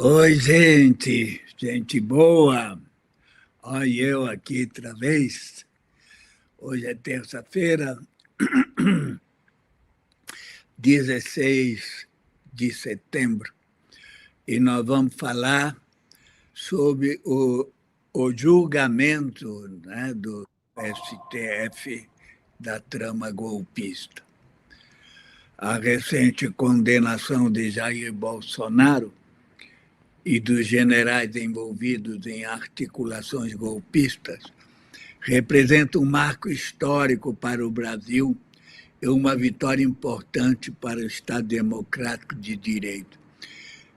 Oi, gente boa. Olha eu aqui outra vez. Hoje é terça-feira, 16 de setembro, e nós vamos falar sobre o julgamento, né, do STF da trama golpista. A recente condenação de Jair Bolsonaro e dos generais envolvidos em articulações golpistas representa um marco histórico para o Brasil e uma vitória importante para o Estado Democrático de Direito.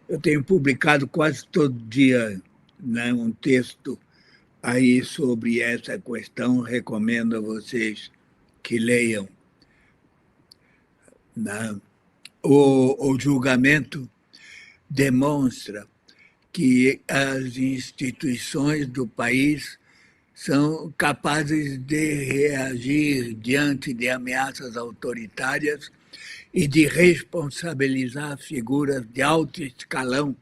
Eu tenho publicado quase todo dia, né, um texto aí sobre essa questão, recomendo a vocês que leiam. Né? O julgamento demonstra que as instituições do país são capazes de reagir diante de ameaças autoritárias e de responsabilizar figuras de alto escalão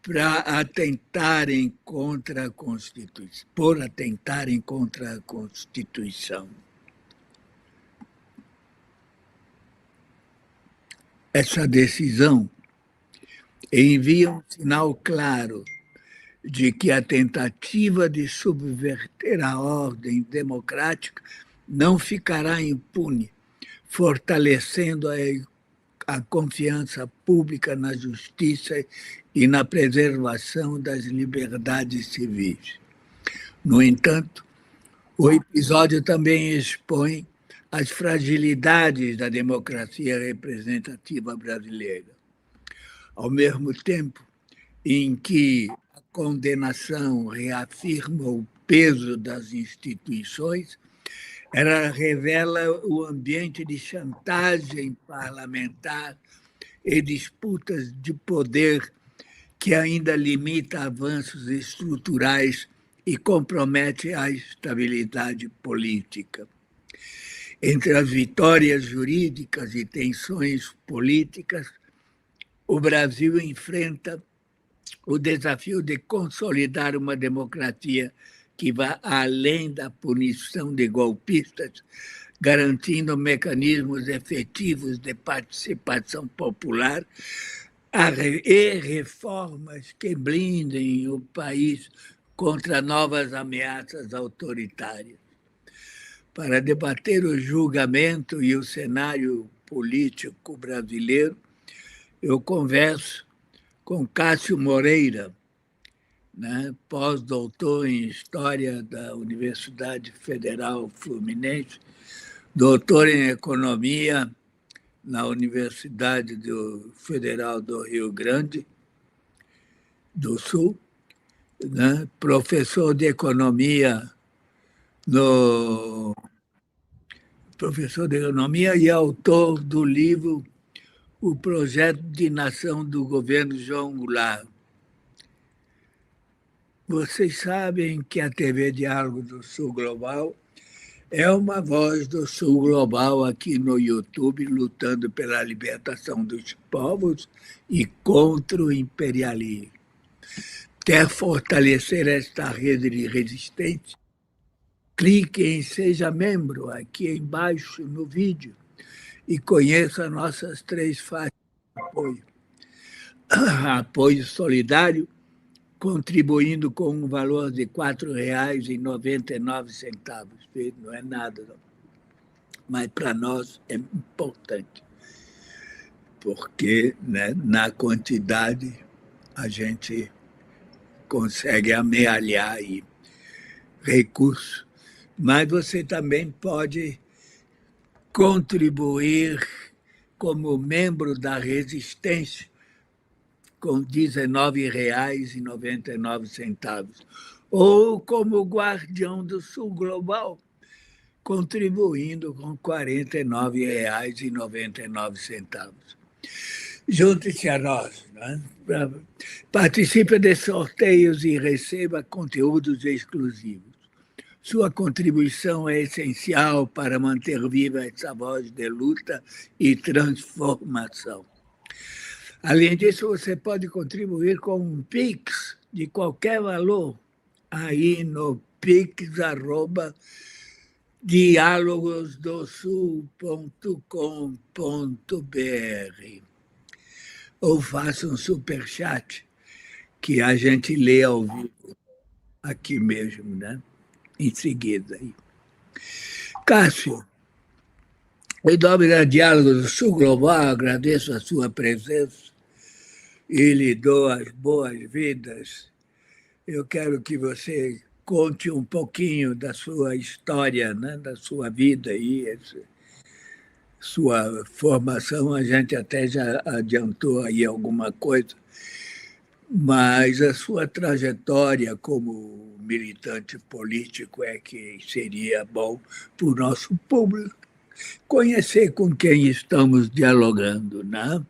para atentarem contra a Constituição, por atentarem contra a Constituição. Essa decisão envia um sinal claro de que a tentativa de subverter a ordem democrática não ficará impune, fortalecendo a confiança pública na justiça e na preservação das liberdades civis. No entanto, o episódio também expõe as fragilidades da democracia representativa brasileira. Ao mesmo tempo em que a condenação reafirma o peso das instituições, ela revela o ambiente de chantagem parlamentar e disputas de poder que ainda limita avanços estruturais e compromete a estabilidade política. Entre as vitórias jurídicas e tensões políticas, o Brasil enfrenta o desafio de consolidar uma democracia que vá além da punição de golpistas, garantindo mecanismos efetivos de participação popular e reformas que blindem o país contra novas ameaças autoritárias. Para debater o julgamento e o cenário político brasileiro, eu converso com Cássio Moreira, né, pós-doutor em História da Universidade Federal Fluminense, doutor em Economia na Universidade Federal do Rio Grande do Sul, né, professor de Economia e autor do livro O Projeto de Nação do Governo João Goulart. Vocês sabem que a TV Diálogo do Sul Global é uma voz do Sul Global aqui no YouTube, lutando pela libertação dos povos e contra o imperialismo. Quer fortalecer esta rede de resistência? Clique em Seja Membro aqui embaixo no vídeo e conheça nossas 3 faixas de apoio. Apoio solidário, contribuindo com um valor de R$ 4,99. Não é nada, não. Mas para nós é importante, porque, né, na quantidade a gente consegue amealhar aí recursos. Mas você também pode contribuir como membro da resistência com R$ 19,99, ou como guardião do Sul Global, contribuindo com R$ 49,99. Junte-se a nós, né? Participe de sorteios e receba conteúdos exclusivos. Sua contribuição é essencial para manter viva essa voz de luta e transformação. Além disso, você pode contribuir com um Pix de qualquer valor aí no pix@dialogosdosul.com.br ou faça um superchat que a gente lê ao vivo aqui mesmo, né? Em seguida. Cássio, em nome da Diálogo do Sul Global, agradeço a sua presença e lhe dou as boas-vindas. Eu quero que você conte um pouquinho da sua história, né? Da sua vida e sua formação. A gente até já adiantou aí alguma coisa, mas a sua trajetória como militante político é que seria bom para o nosso público conhecer com quem estamos dialogando, né?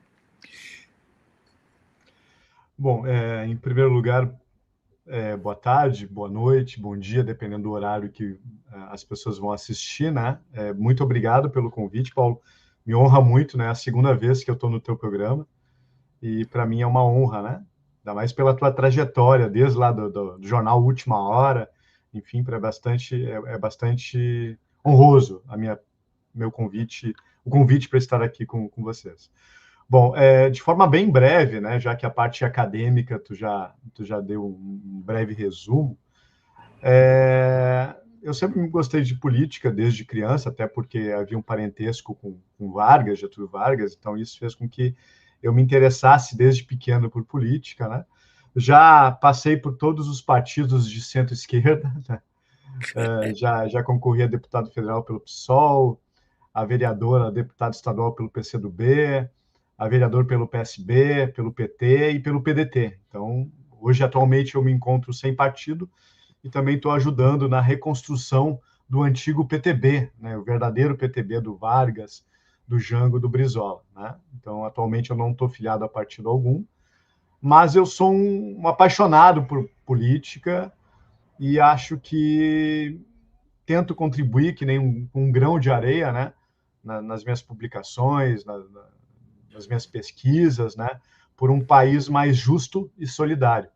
Bom, em primeiro lugar, boa tarde, boa noite, bom dia, dependendo do horário que as pessoas vão assistir, né? Muito obrigado pelo convite, Paulo. Me honra muito, né? É a segunda vez que eu estou no teu programa e para mim é uma honra, né? Ainda mais pela tua trajetória, desde lá do jornal Última Hora, enfim, é bastante honroso meu convite, o convite para estar aqui com vocês. Bom, de forma bem breve, né, já que a parte acadêmica tu já deu um breve resumo, eu sempre gostei de política desde criança, até porque havia um parentesco com Vargas, Getúlio Vargas, então isso fez com que eu me interessasse desde pequeno por política, né? Já passei por todos os partidos de centro-esquerda, né? Já concorri a deputado federal pelo PSOL, a vereadora, a deputada estadual pelo PCdoB, a vereador pelo PSB, pelo PT e pelo PDT. Então, hoje, atualmente, eu me encontro sem partido e também estou ajudando na reconstrução do antigo PTB, né, o verdadeiro PTB do Vargas, do Jango, do Brizola. Né? Então, atualmente, eu não estou filiado a partido algum, mas eu sou um apaixonado por política e acho que tento contribuir, que nem um grão de areia, né, nas minhas publicações, nas minhas pesquisas, né, por um país mais justo e solidário.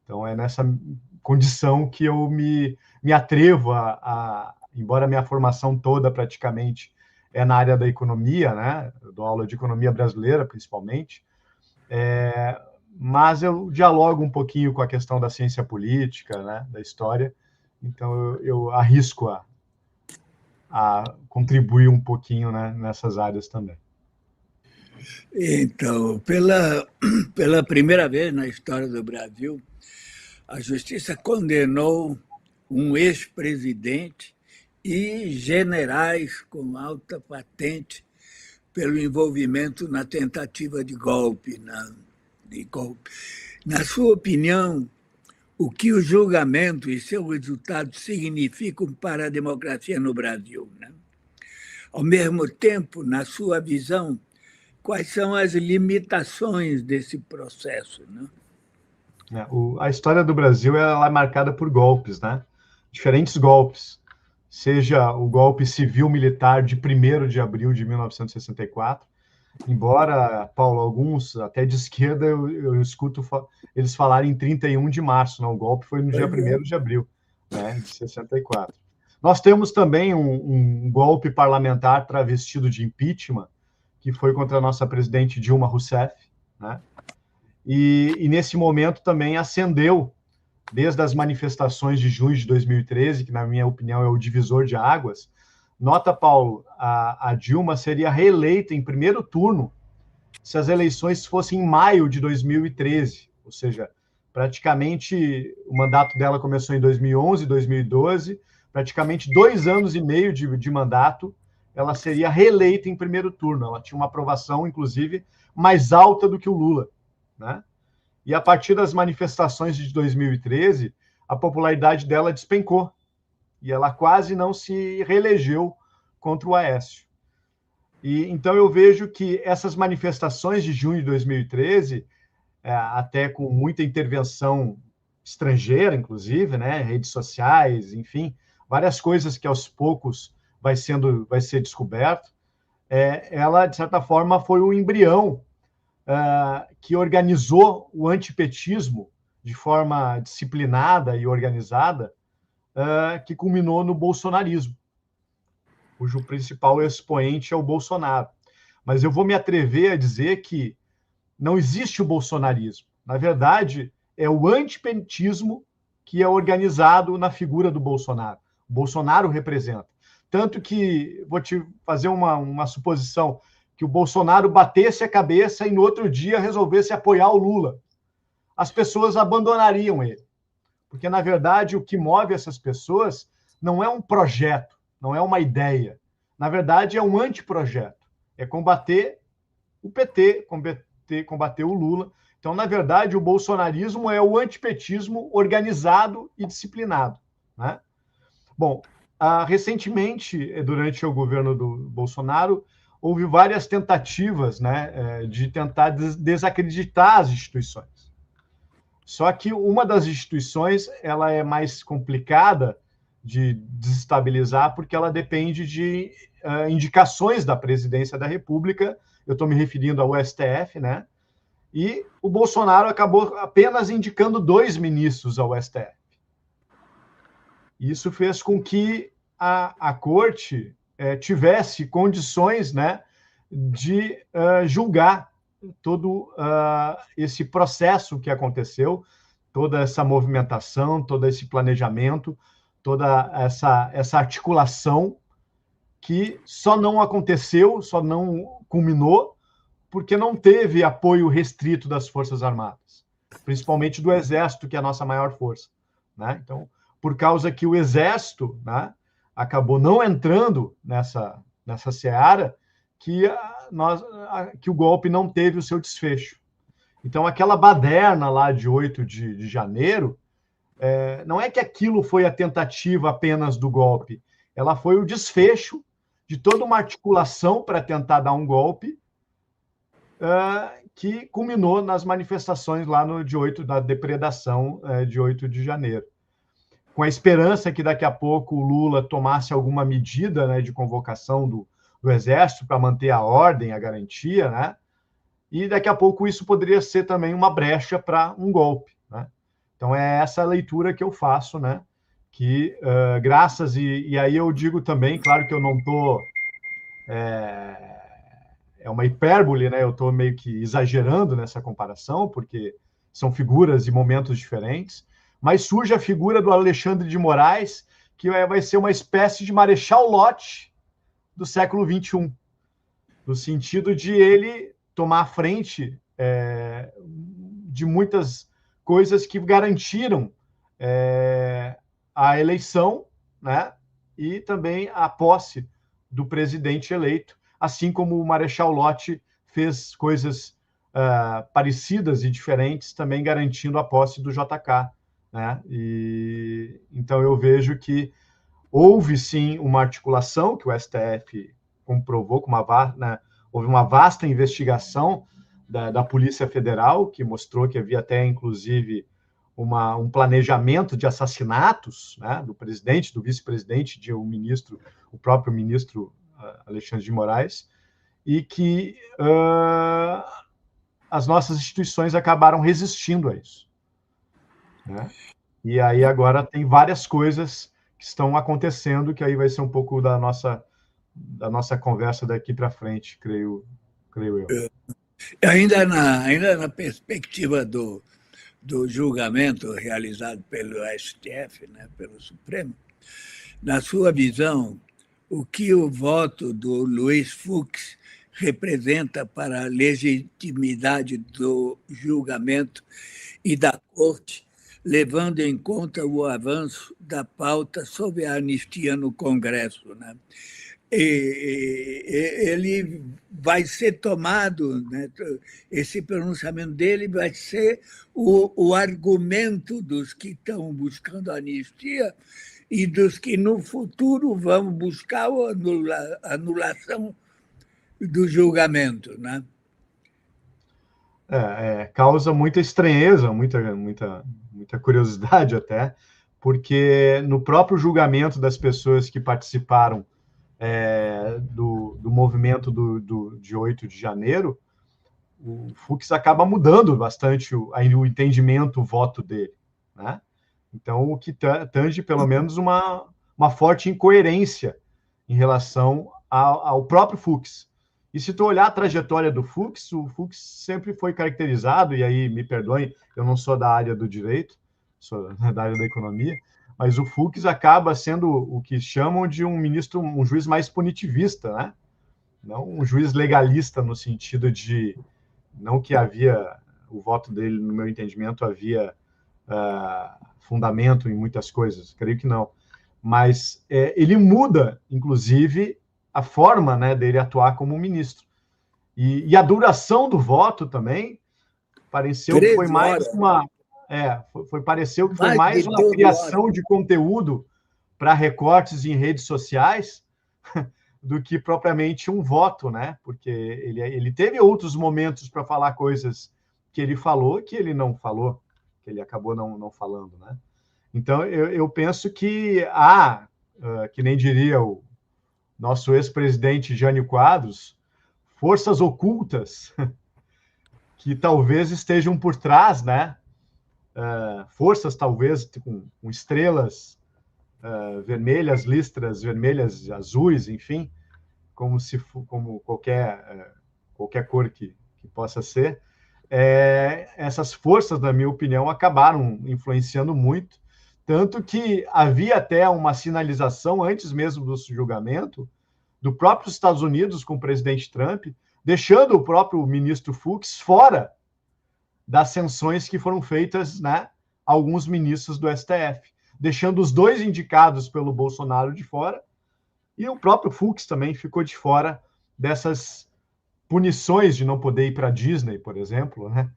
Então, é nessa condição que eu me atrevo embora a minha formação toda praticamente é na área da economia, né, eu dou aula de economia brasileira, principalmente, mas eu dialogo um pouquinho com a questão da ciência política, né, da história, então eu arrisco a contribuir um pouquinho, né, nessas áreas também. Então, pela primeira vez na história do Brasil, a justiça condenou um ex-presidente e generais com alta patente pelo envolvimento na tentativa de golpe. Na sua opinião, o que o julgamento e seu resultado significam para a democracia no Brasil? Né? Ao mesmo tempo, na sua visão, quais são as limitações desse processo? Né? A história do Brasil ela é marcada por golpes, né? Diferentes golpes, seja o golpe civil-militar de 1º de abril de 1964, embora, Paulo, alguns, até de esquerda, eu escuto eles falarem em 31 de março, não, o golpe foi no dia 1º de abril, né, de 64. Nós temos também um golpe parlamentar travestido de impeachment, que foi contra a nossa presidente Dilma Rousseff, né? E nesse momento também ascendeu, desde as manifestações de junho de 2013, que na minha opinião é o divisor de águas. Nota, Paulo, a Dilma seria reeleita em primeiro turno se as eleições fossem em maio de 2013, ou seja, praticamente o mandato dela começou em 2011, 2012, praticamente 2 anos e meio de mandato, ela seria reeleita em primeiro turno. Ela tinha uma aprovação, inclusive, mais alta do que o Lula, né? E a partir das manifestações de 2013, a popularidade dela despencou e ela quase não se reelegeu contra o Aécio. E então eu vejo que essas manifestações de junho de 2013, até com muita intervenção estrangeira, inclusive, né, redes sociais, enfim, várias coisas que aos poucos vai ser descoberto, ela de certa forma foi o embrião que organizou o antipetismo de forma disciplinada e organizada, que culminou no bolsonarismo, cujo principal expoente é o Bolsonaro. Mas eu vou me atrever a dizer que não existe o bolsonarismo. Na verdade, é o antipetismo que é organizado na figura do Bolsonaro. O Bolsonaro representa. Tanto que, vou te fazer uma suposição, que o Bolsonaro batesse a cabeça e no outro dia resolvesse apoiar o Lula. As pessoas abandonariam ele. Porque, na verdade, o que move essas pessoas não é um projeto, não é uma ideia. Na verdade, é um anteprojeto. É combater o PT, combater o Lula. Então, na verdade, o bolsonarismo é o antipetismo organizado e disciplinado, né? Bom, recentemente, durante o governo do Bolsonaro, houve várias tentativas, né, de tentar desacreditar as instituições. Só que uma das instituições ela é mais complicada de desestabilizar porque ela depende de indicações da presidência da República. Eu estou me referindo ao STF, né? E o Bolsonaro acabou apenas indicando 2 ministros ao STF. Isso fez com que a corte tivesse condições, né, de julgar todo esse processo que aconteceu, toda essa movimentação, todo esse planejamento, toda essa articulação que só não aconteceu, só não culminou, porque não teve apoio restrito das Forças Armadas, principalmente do Exército, que é a nossa maior força, né? Então, por causa que o Exército, né, acabou não entrando nessa seara, que o golpe não teve o seu desfecho. Então, aquela baderna lá de 8 de janeiro, não é que aquilo foi a tentativa apenas do golpe, ela foi o desfecho de toda uma articulação para tentar dar um golpe, que culminou nas manifestações lá na depredação de 8 de janeiro. Com a esperança que daqui a pouco o Lula tomasse alguma medida, né, de convocação do Exército para manter a ordem, a garantia, né? E daqui a pouco isso poderia ser também uma brecha para um golpe, né? Então é essa a leitura que eu faço, né? Que graças, e aí eu digo também, claro que eu não estou... É uma hipérbole, né? Eu estou meio que exagerando nessa comparação, porque são figuras e momentos diferentes, mas surge a figura do Alexandre de Moraes, que vai ser uma espécie de Marechal Lott do século XXI, no sentido de ele tomar a frente de muitas coisas que garantiram a eleição, né, e também a posse do presidente eleito, assim como o Marechal Lott fez coisas parecidas e diferentes, também garantindo a posse do JK, né? E então eu vejo que houve sim uma articulação que o STF comprovou, né? Houve uma vasta investigação da Polícia Federal, que mostrou que havia até, inclusive, um planejamento de assassinatos, né, do presidente, do vice-presidente, de o próprio ministro Alexandre de Moraes, e que as nossas instituições acabaram resistindo a isso, né? E aí agora tem várias coisas que estão acontecendo, que aí vai ser um pouco da nossa conversa daqui para frente, creio eu. Ainda na perspectiva do julgamento realizado pelo STF, né, pelo Supremo, na sua visão, o que o voto do Luiz Fux representa para a legitimidade do julgamento e da Corte, levando em conta o avanço da pauta sobre a anistia no Congresso, né? Ele vai ser tomado, né? Esse pronunciamento dele vai ser o argumento dos que estão buscando a anistia e dos que no futuro vão buscar a anulação do julgamento, né? Causa muita estranheza, muita curiosidade até, porque no próprio julgamento das pessoas que participaram do movimento de 8 de janeiro, o Fux acaba mudando bastante o entendimento, o voto dele, né? Então, o que tange, pelo menos, uma forte incoerência em relação ao próprio Fux. E se tu olhar a trajetória do Fux, o Fux sempre foi caracterizado, e aí me perdoem, eu não sou da área do direito, sou da área da economia, mas o Fux acaba sendo o que chamam de um juiz mais punitivista, né? Não um juiz legalista no sentido de não que havia o voto dele, no meu entendimento, havia fundamento em muitas coisas, creio que não. Mas ele muda, inclusive, a forma, né, dele atuar como ministro. E a duração do voto também pareceu que foi mais uma... pareceu que foi mais uma criação de conteúdo para recortes em redes sociais do que propriamente um voto, né? Porque ele teve outros momentos para falar coisas que ele falou que ele não falou, que ele acabou não falando, né? Então, eu penso que que nem diria o nosso ex-presidente Jânio Quadros, forças ocultas que talvez estejam por trás, né? Forças, talvez, com estrelas vermelhas, listras vermelhas, azuis, enfim, como qualquer cor que possa ser. Essas forças, na minha opinião, acabaram influenciando muito, tanto que havia até uma sinalização, antes mesmo do julgamento, do próprio Estados Unidos com o presidente Trump, deixando o próprio ministro Fux fora das sanções que foram feitas, né, a alguns ministros do STF, deixando os dois indicados pelo Bolsonaro de fora, e o próprio Fux também ficou de fora dessas punições de não poder ir para a Disney, por exemplo, né?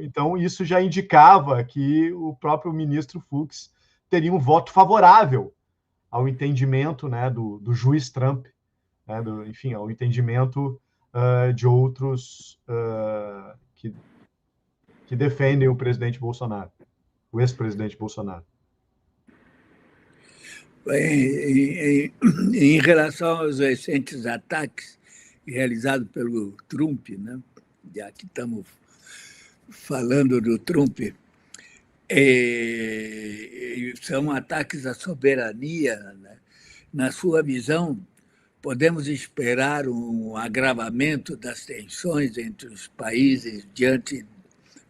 Então, isso já indicava que o próprio ministro Fux teria um voto favorável ao entendimento, né, do juiz Trump, né, enfim, ao entendimento de outros que defendem o presidente Bolsonaro, o ex-presidente Bolsonaro. Em relação aos recentes ataques realizados pelo Trump, né? Já que estamos falando do Trump, são ataques à soberania, né? Na sua visão, podemos esperar um agravamento das tensões entre os países diante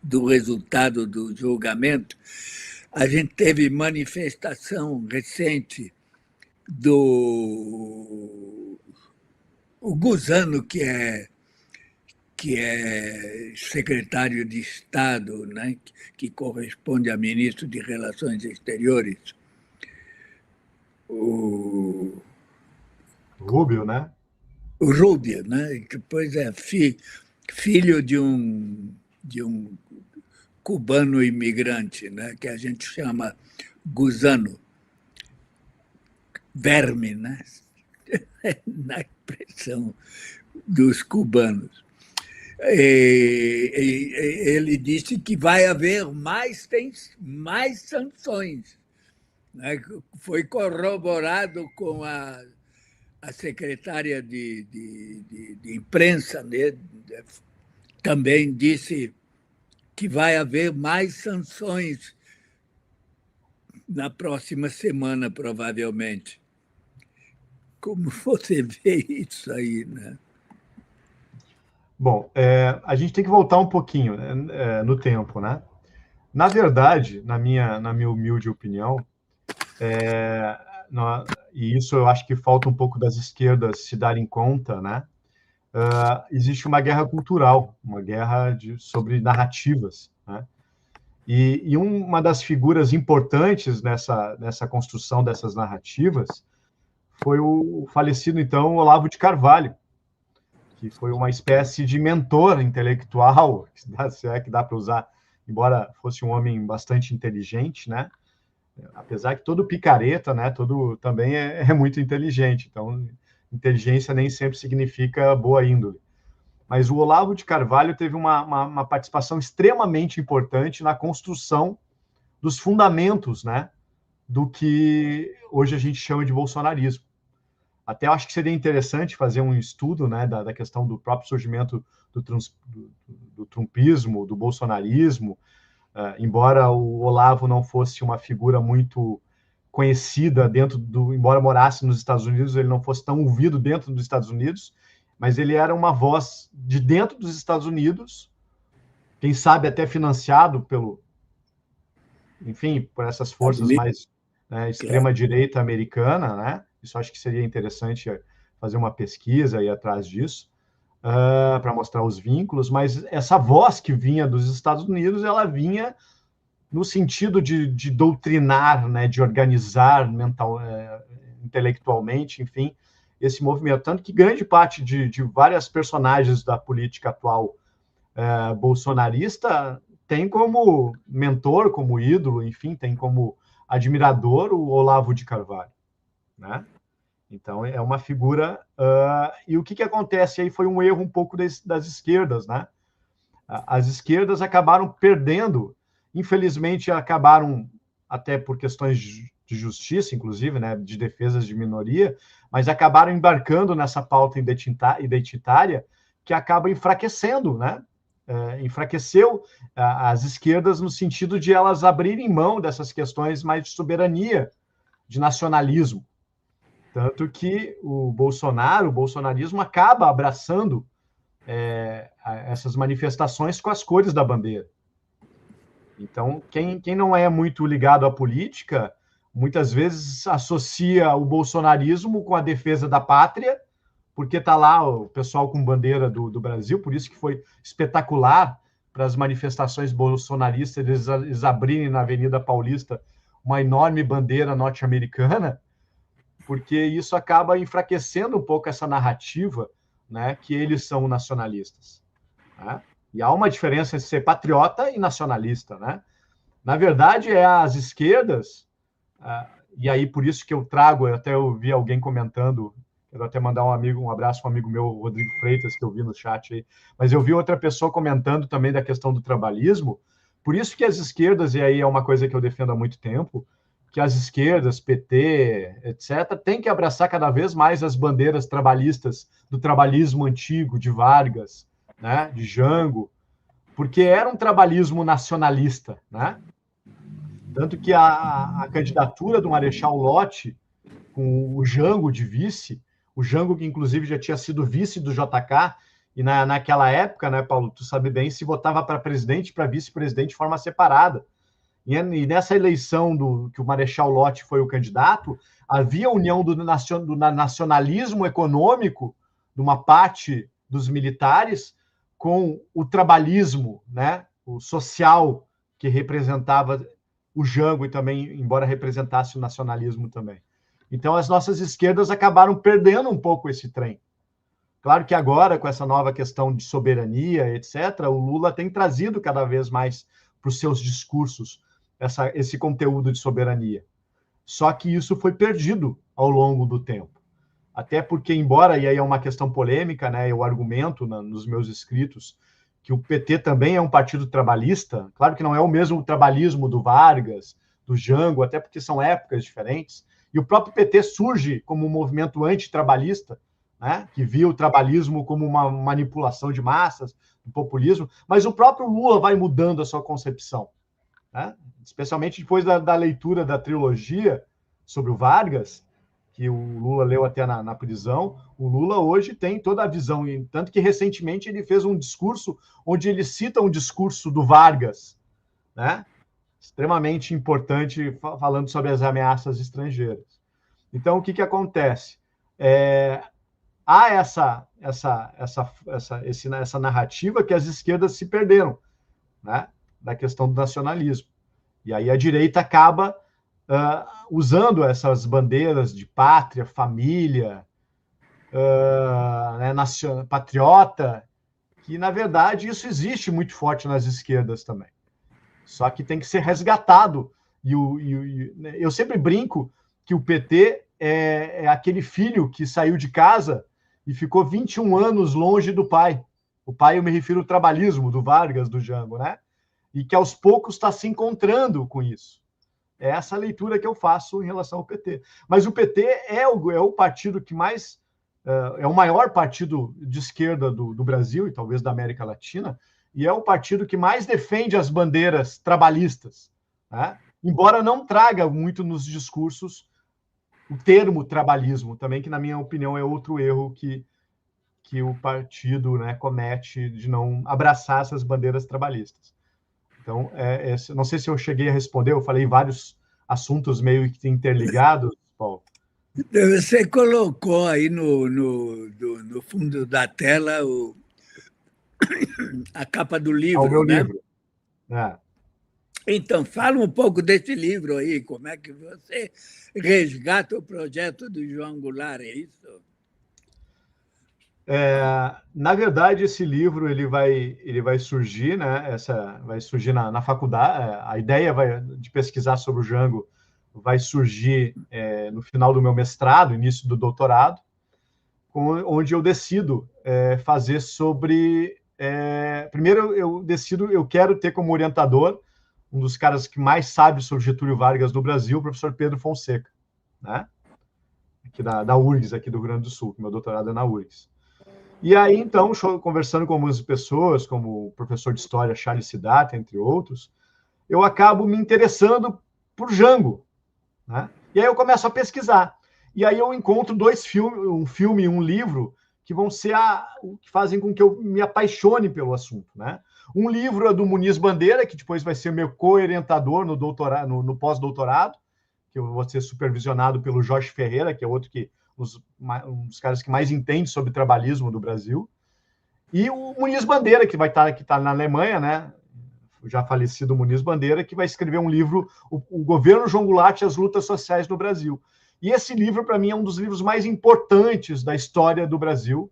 do resultado do julgamento? A gente teve manifestação recente do Guzano, que é secretário de Estado, né, que corresponde a ministro de Relações Exteriores. O Rubio, né? O Rubio, né? Depois é filho de um cubano imigrante, né, que a gente chama gusano, verme, né, na expressão dos cubanos. Ele disse que vai haver mais sanções, né? Foi corroborado com a secretária de imprensa, né? Também disse que vai haver mais sanções na próxima semana, provavelmente. Como você vê isso aí, né? Bom, a gente tem que voltar um pouquinho no tempo, né? Na verdade, na minha humilde opinião, e isso eu acho que falta um pouco das esquerdas se darem conta, né? Existe uma guerra cultural, uma guerra sobre narrativas, né? E uma das figuras importantes nessa construção dessas narrativas foi o falecido, então, Olavo de Carvalho, que foi uma espécie de mentor intelectual, se é que dá para usar, embora fosse um homem bastante inteligente, né? Apesar que todo picareta, né? Todo também é muito inteligente, então inteligência nem sempre significa boa índole. Mas o Olavo de Carvalho teve uma participação extremamente importante na construção dos fundamentos, né, do que hoje a gente chama de bolsonarismo. Até eu acho que seria interessante fazer um estudo, né, da questão do próprio surgimento do trumpismo, do bolsonarismo, embora o Olavo não fosse uma figura muito conhecida embora morasse nos Estados Unidos, ele não fosse tão ouvido dentro dos Estados Unidos, mas ele era uma voz de dentro dos Estados Unidos, quem sabe até financiado enfim, por essas forças mais extrema-direita americana, né? Isso acho que seria interessante fazer uma pesquisa e ir atrás disso, para mostrar os vínculos, mas essa voz que vinha dos Estados Unidos, ela vinha no sentido de doutrinar, né, de organizar intelectualmente, enfim, esse movimento. Tanto que grande parte de várias personagens da política atual bolsonarista tem como mentor, como ídolo, enfim, tem como admirador o Olavo de Carvalho, né? Então, é uma figura... e o que acontece aí foi um erro um pouco das esquerdas, né? As esquerdas acabaram perdendo, infelizmente acabaram, até por questões de justiça, inclusive, né, de defesas de minoria, mas acabaram embarcando nessa pauta identitária que acaba enfraquecendo, né? Enfraqueceu as esquerdas no sentido de elas abrirem mão dessas questões mais de soberania, de nacionalismo. Tanto que o bolsonarismo acaba abraçando essas manifestações com as cores da bandeira. Então, quem não é muito ligado à política, muitas vezes associa o bolsonarismo com a defesa da pátria, porque está lá o pessoal com bandeira do Brasil, por isso que foi espetacular para as manifestações bolsonaristas eles abrirem na Avenida Paulista uma enorme bandeira norte-americana, porque isso acaba enfraquecendo um pouco essa narrativa, né, que eles são nacionalistas, né? E há uma diferença entre ser patriota e nacionalista, né? Na verdade, as esquerdas, e aí por isso que eu até ouvi alguém comentando, quero até mandar um abraço para um amigo meu, Rodrigo Freitas, que eu vi no chat aí, mas eu vi outra pessoa comentando também da questão do trabalhismo, por isso que as esquerdas, e aí é uma coisa que eu defendo há muito tempo, que as esquerdas, PT, etc., têm que abraçar cada vez mais as bandeiras trabalhistas do trabalhismo antigo, de Vargas, né, de Jango, porque era um trabalhismo nacionalista, né? Tanto que a candidatura do Marechal Lott, com o Jango de vice, o Jango que inclusive já tinha sido vice do JK, e naquela época, né, Paulo, tu sabe bem, se votava para presidente e para vice-presidente de forma separada. E nessa eleição que o Marechal Lott foi o candidato, havia a união do nacionalismo econômico de uma parte dos militares com o trabalhismo, né, o social, que representava o Jango e também, embora representasse o nacionalismo também. Então, as nossas esquerdas acabaram perdendo um pouco esse trem. Claro que agora, com essa nova questão de soberania, etc., o Lula tem trazido cada vez mais para os seus discursos esse conteúdo de soberania. Só que isso foi perdido ao longo do tempo. Até porque, embora, e aí é uma questão polêmica, né, eu argumento nos meus escritos, que o PT também é um partido trabalhista, claro que não é o mesmo trabalhismo do Vargas, do Jango, até porque são épocas diferentes, e o próprio PT surge como um movimento antitrabalhista, né, que via o trabalhismo como uma manipulação de massas, um populismo, mas o próprio Lula vai mudando a sua concepção, né, especialmente depois da leitura da trilogia sobre o Vargas, que o Lula leu até na prisão. O Lula hoje tem toda a visão, tanto que recentemente ele fez um discurso onde ele cita um discurso do Vargas, né? Extremamente importante, falando sobre as ameaças estrangeiras. Então, o que acontece? Há essa narrativa que as esquerdas se perderam, né, da questão do nacionalismo. E aí a direita acaba usando essas bandeiras de pátria, família, né, patriota, que, na verdade, isso existe muito forte nas esquerdas também. Só que tem que ser resgatado. Eu sempre brinco que o PT é aquele filho que saiu de casa e ficou 21 anos longe do pai. O pai, eu me refiro ao trabalhismo do Vargas, do Jango, né? E que aos poucos está se encontrando com isso. É essa leitura que eu faço em relação ao PT. Mas o PT é o partido que mais... é o maior partido de esquerda do Brasil e talvez da América Latina, e é o partido que mais defende as bandeiras trabalhistas, né? Embora não traga muito nos discursos o termo trabalhismo, também, que, na minha opinião, é outro erro que o partido, né, comete, de não abraçar essas bandeiras trabalhistas. Então, não sei se eu cheguei a responder, eu falei vários assuntos meio que interligados, Paulo. Você colocou aí no fundo da tela a capa do Ao meu livro, né? livro. É. Então, fala um pouco desse livro aí, como é que você resgata o projeto do João Goulart, é isso? Na verdade, esse livro ele vai surgir, né? Vai surgir na faculdade. A ideia de pesquisar sobre o Jango vai surgir no final do meu mestrado, início do doutorado, onde eu decido fazer sobre. Primeiro, eu quero ter como orientador um dos caras que mais sabe sobre Getúlio Vargas do Brasil, o professor Pedro Fonseca, né? Aqui da URGS, aqui do Rio Grande do Sul, que meu doutorado é na URGS. E aí, então, conversando com algumas pessoas, como o professor de História Charles Siddhartha, entre outros, eu acabo me interessando por Jango, né? E aí eu começo a pesquisar. E aí eu encontro um filme e um livro que vão ser que fazem com que eu me apaixone pelo assunto, né? Um livro é do Muniz Bandeira, que depois vai ser meu co-orientador no doutorado, no pós-doutorado, que eu vou ser supervisionado pelo Jorge Ferreira, que é outro um dos caras que mais entende sobre trabalhismo do Brasil, e o Muniz Bandeira, que vai estar aqui, na Alemanha, né? O já falecido Muniz Bandeira, que vai escrever um livro, o Governo João Goulart e as Lutas Sociais no Brasil. E esse livro, para mim, é um dos livros mais importantes da história do Brasil,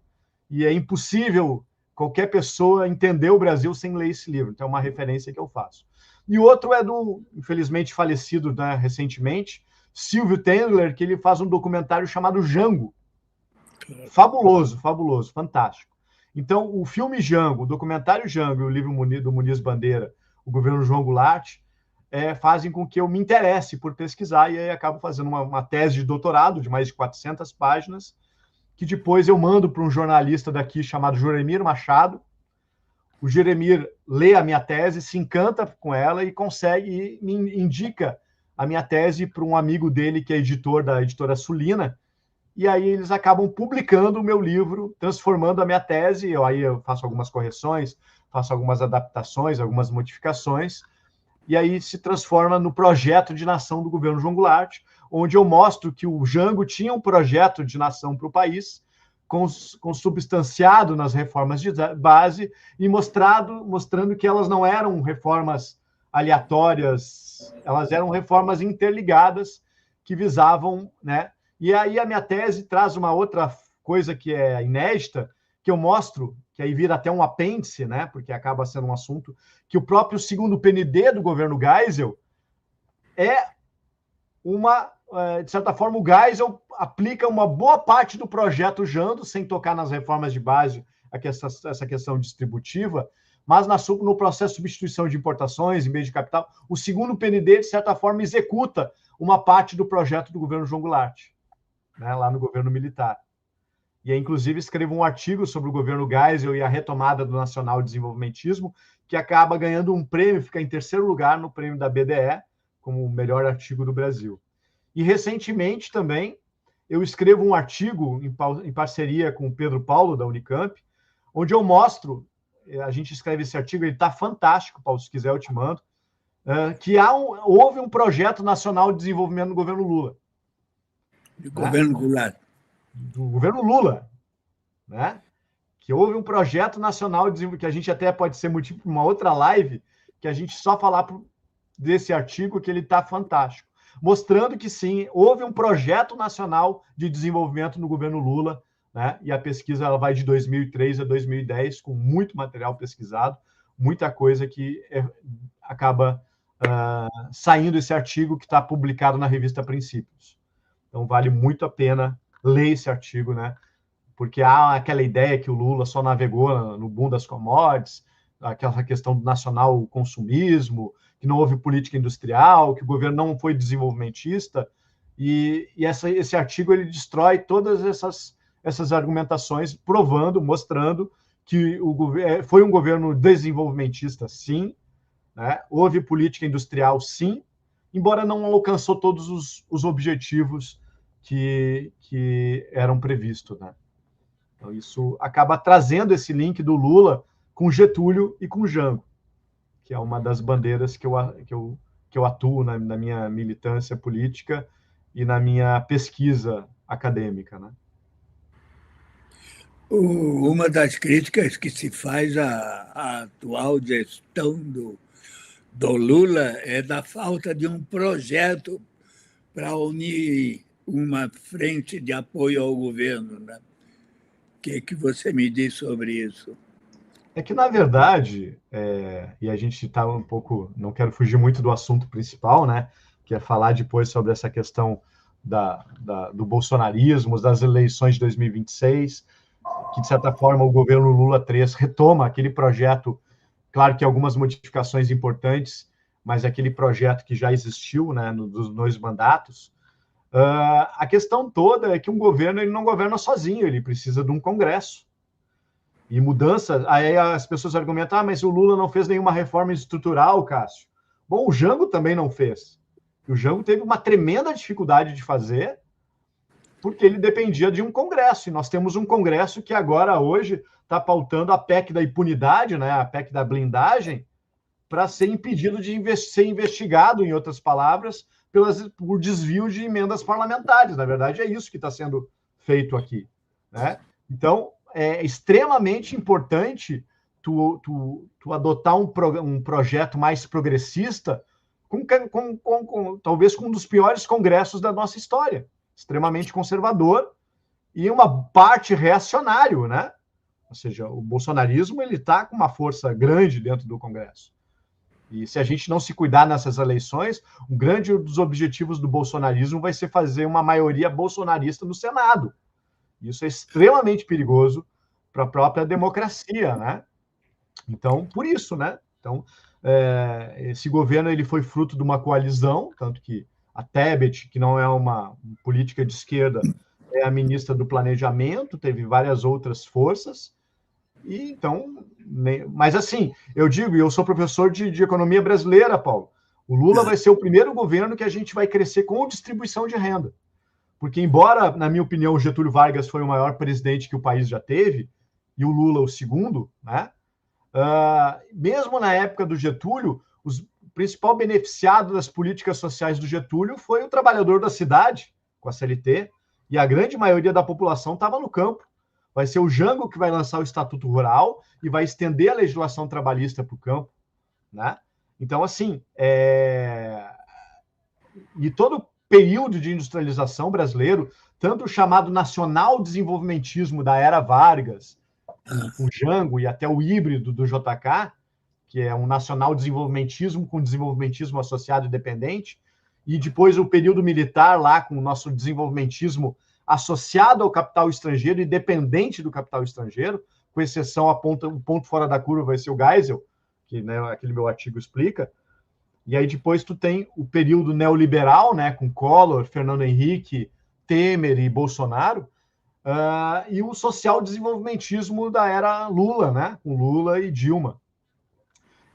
e é impossível qualquer pessoa entender o Brasil sem ler esse livro. Então, é uma referência que eu faço. E o outro é do, infelizmente, falecido, né, recentemente, Silvio Tendler, que ele faz um documentário chamado Jango. Fabuloso, fabuloso, fantástico. Então, o filme Jango, o documentário Jango e o livro do Muniz Bandeira, O Governo João Goulart, fazem com que eu me interesse por pesquisar e aí acabo fazendo uma tese de doutorado de mais de 400 páginas, que depois eu mando para um jornalista daqui chamado Juremir Machado. O Juremir lê a minha tese, se encanta com ela e me indica a minha tese para um amigo dele, que é editor da editora Sulina, e aí eles acabam publicando o meu livro, transformando a minha tese, aí eu faço algumas correções, faço algumas adaptações, algumas modificações, e aí se transforma no projeto de nação do governo João Goulart, onde eu mostro que o Jango tinha um projeto de nação para o país, consubstanciado nas reformas de base e mostrando que elas não eram reformas aleatórias, elas eram reformas interligadas que visavam, né? E aí a minha tese traz uma outra coisa que é inédita, que eu mostro, que aí vira até um apêndice, né? Porque acaba sendo um assunto que o próprio segundo PND do governo Geisel de certa forma, o Geisel aplica uma boa parte do projeto Jando, sem tocar nas reformas de base, essa questão distributiva, mas no processo de substituição de importações em meio de capital, o segundo PND, de certa forma, executa uma parte do projeto do governo João Goulart, né, lá no governo militar. E aí, inclusive, escrevo um artigo sobre o governo Geisel e a retomada do nacional desenvolvimentismo, que acaba ganhando um prêmio, fica em terceiro lugar no prêmio da BDE, como o melhor artigo do Brasil. E, recentemente, também, eu escrevo um artigo em parceria com o Pedro Paulo, da Unicamp, onde eu mostro, a gente escreve esse artigo, ele está fantástico, Paulo, se quiser eu te mando, que houve um projeto nacional de desenvolvimento no governo Lula. Do governo Goulart. Do governo Lula, né? Que houve um projeto nacional de desenvolvimento, que a gente até pode ser motivo para uma outra live, que a gente só falar desse artigo, que ele está fantástico, mostrando que sim, houve um projeto nacional de desenvolvimento no governo Lula, né? E a pesquisa ela vai de 2003 a 2010, com muito material pesquisado, muita coisa que acaba saindo esse artigo que está publicado na revista Princípios. Então, vale muito a pena ler esse artigo, né? Porque há aquela ideia que o Lula só navegou no boom das commodities, aquela questão do nacional consumismo, que não houve política industrial, que o governo não foi desenvolvimentista, e esse artigo ele destrói todas essas argumentações, mostrando que foi um governo desenvolvimentista, sim, né? Houve política industrial, sim, embora não alcançou todos os objetivos que eram previstos, né? Então, isso acaba trazendo esse link do Lula com Getúlio e com Jango, que é uma das bandeiras que eu atuo na minha militância política e na minha pesquisa acadêmica, né? Uma das críticas que se faz à atual gestão do Lula é da falta de um projeto para unir uma frente de apoio ao governo, né? O que você me diz sobre isso? É que, na verdade, e a gente está um pouco... Não quero fugir muito do assunto principal, né? Que é falar depois sobre essa questão do bolsonarismo, das eleições de 2026, que, de certa forma, o governo Lula III retoma aquele projeto, claro que algumas modificações importantes, mas aquele projeto que já existiu, né, nos 2 mandatos. A questão toda é que um governo ele não governa sozinho, ele precisa de um Congresso. E mudança, aí as pessoas argumentam, mas o Lula não fez nenhuma reforma estrutural, Cássio. Bom, o Jango também não fez. E o Jango teve uma tremenda dificuldade de fazer, porque ele dependia de um Congresso. E nós temos um Congresso que agora, hoje, está pautando a PEC da impunidade, né, a PEC da blindagem, para ser impedido de ser investigado, em outras palavras, por desvio de emendas parlamentares. Na verdade, é isso que está sendo feito aqui, né? Então, é extremamente importante tu adotar um projeto mais progressista, talvez com um dos piores congressos da nossa história, extremamente conservador e uma parte reacionário, né? Ou seja, o bolsonarismo ele está com uma força grande dentro do Congresso. E se a gente não se cuidar nessas eleições, um grande dos objetivos do bolsonarismo vai ser fazer uma maioria bolsonarista no Senado. Isso é extremamente perigoso para a própria democracia, né? Então, por isso, né? Então, esse governo ele foi fruto de uma coalizão, tanto que a Tebet, que não é uma política de esquerda, é a ministra do Planejamento, teve várias outras forças. E então, mas assim, eu sou professor de economia brasileira, Paulo. O Lula vai ser o primeiro governo que a gente vai crescer com distribuição de renda. Porque, embora, na minha opinião, o Getúlio Vargas foi o maior presidente que o país já teve, e o Lula o segundo, né? Mesmo na época do Getúlio, o principal beneficiado das políticas sociais do Getúlio foi o trabalhador da cidade, com a CLT, e a grande maioria da população estava no campo. Vai ser o Jango que vai lançar o Estatuto Rural e vai estender a legislação trabalhista para o campo, né? Então, assim, e todo o período de industrialização brasileiro, tanto o chamado nacional desenvolvimentismo da era Vargas, com o Jango e até o híbrido do JK, que é um nacional desenvolvimentismo com desenvolvimentismo associado e dependente, e depois o período militar lá com o nosso desenvolvimentismo associado ao capital estrangeiro e dependente do capital estrangeiro, com exceção um ponto fora da curva vai ser o Geisel, que, né, aquele meu artigo explica. E aí depois tu tem o período neoliberal, né, com Collor, Fernando Henrique, Temer e Bolsonaro, e o social-desenvolvimentismo da era Lula, né, com Lula e Dilma.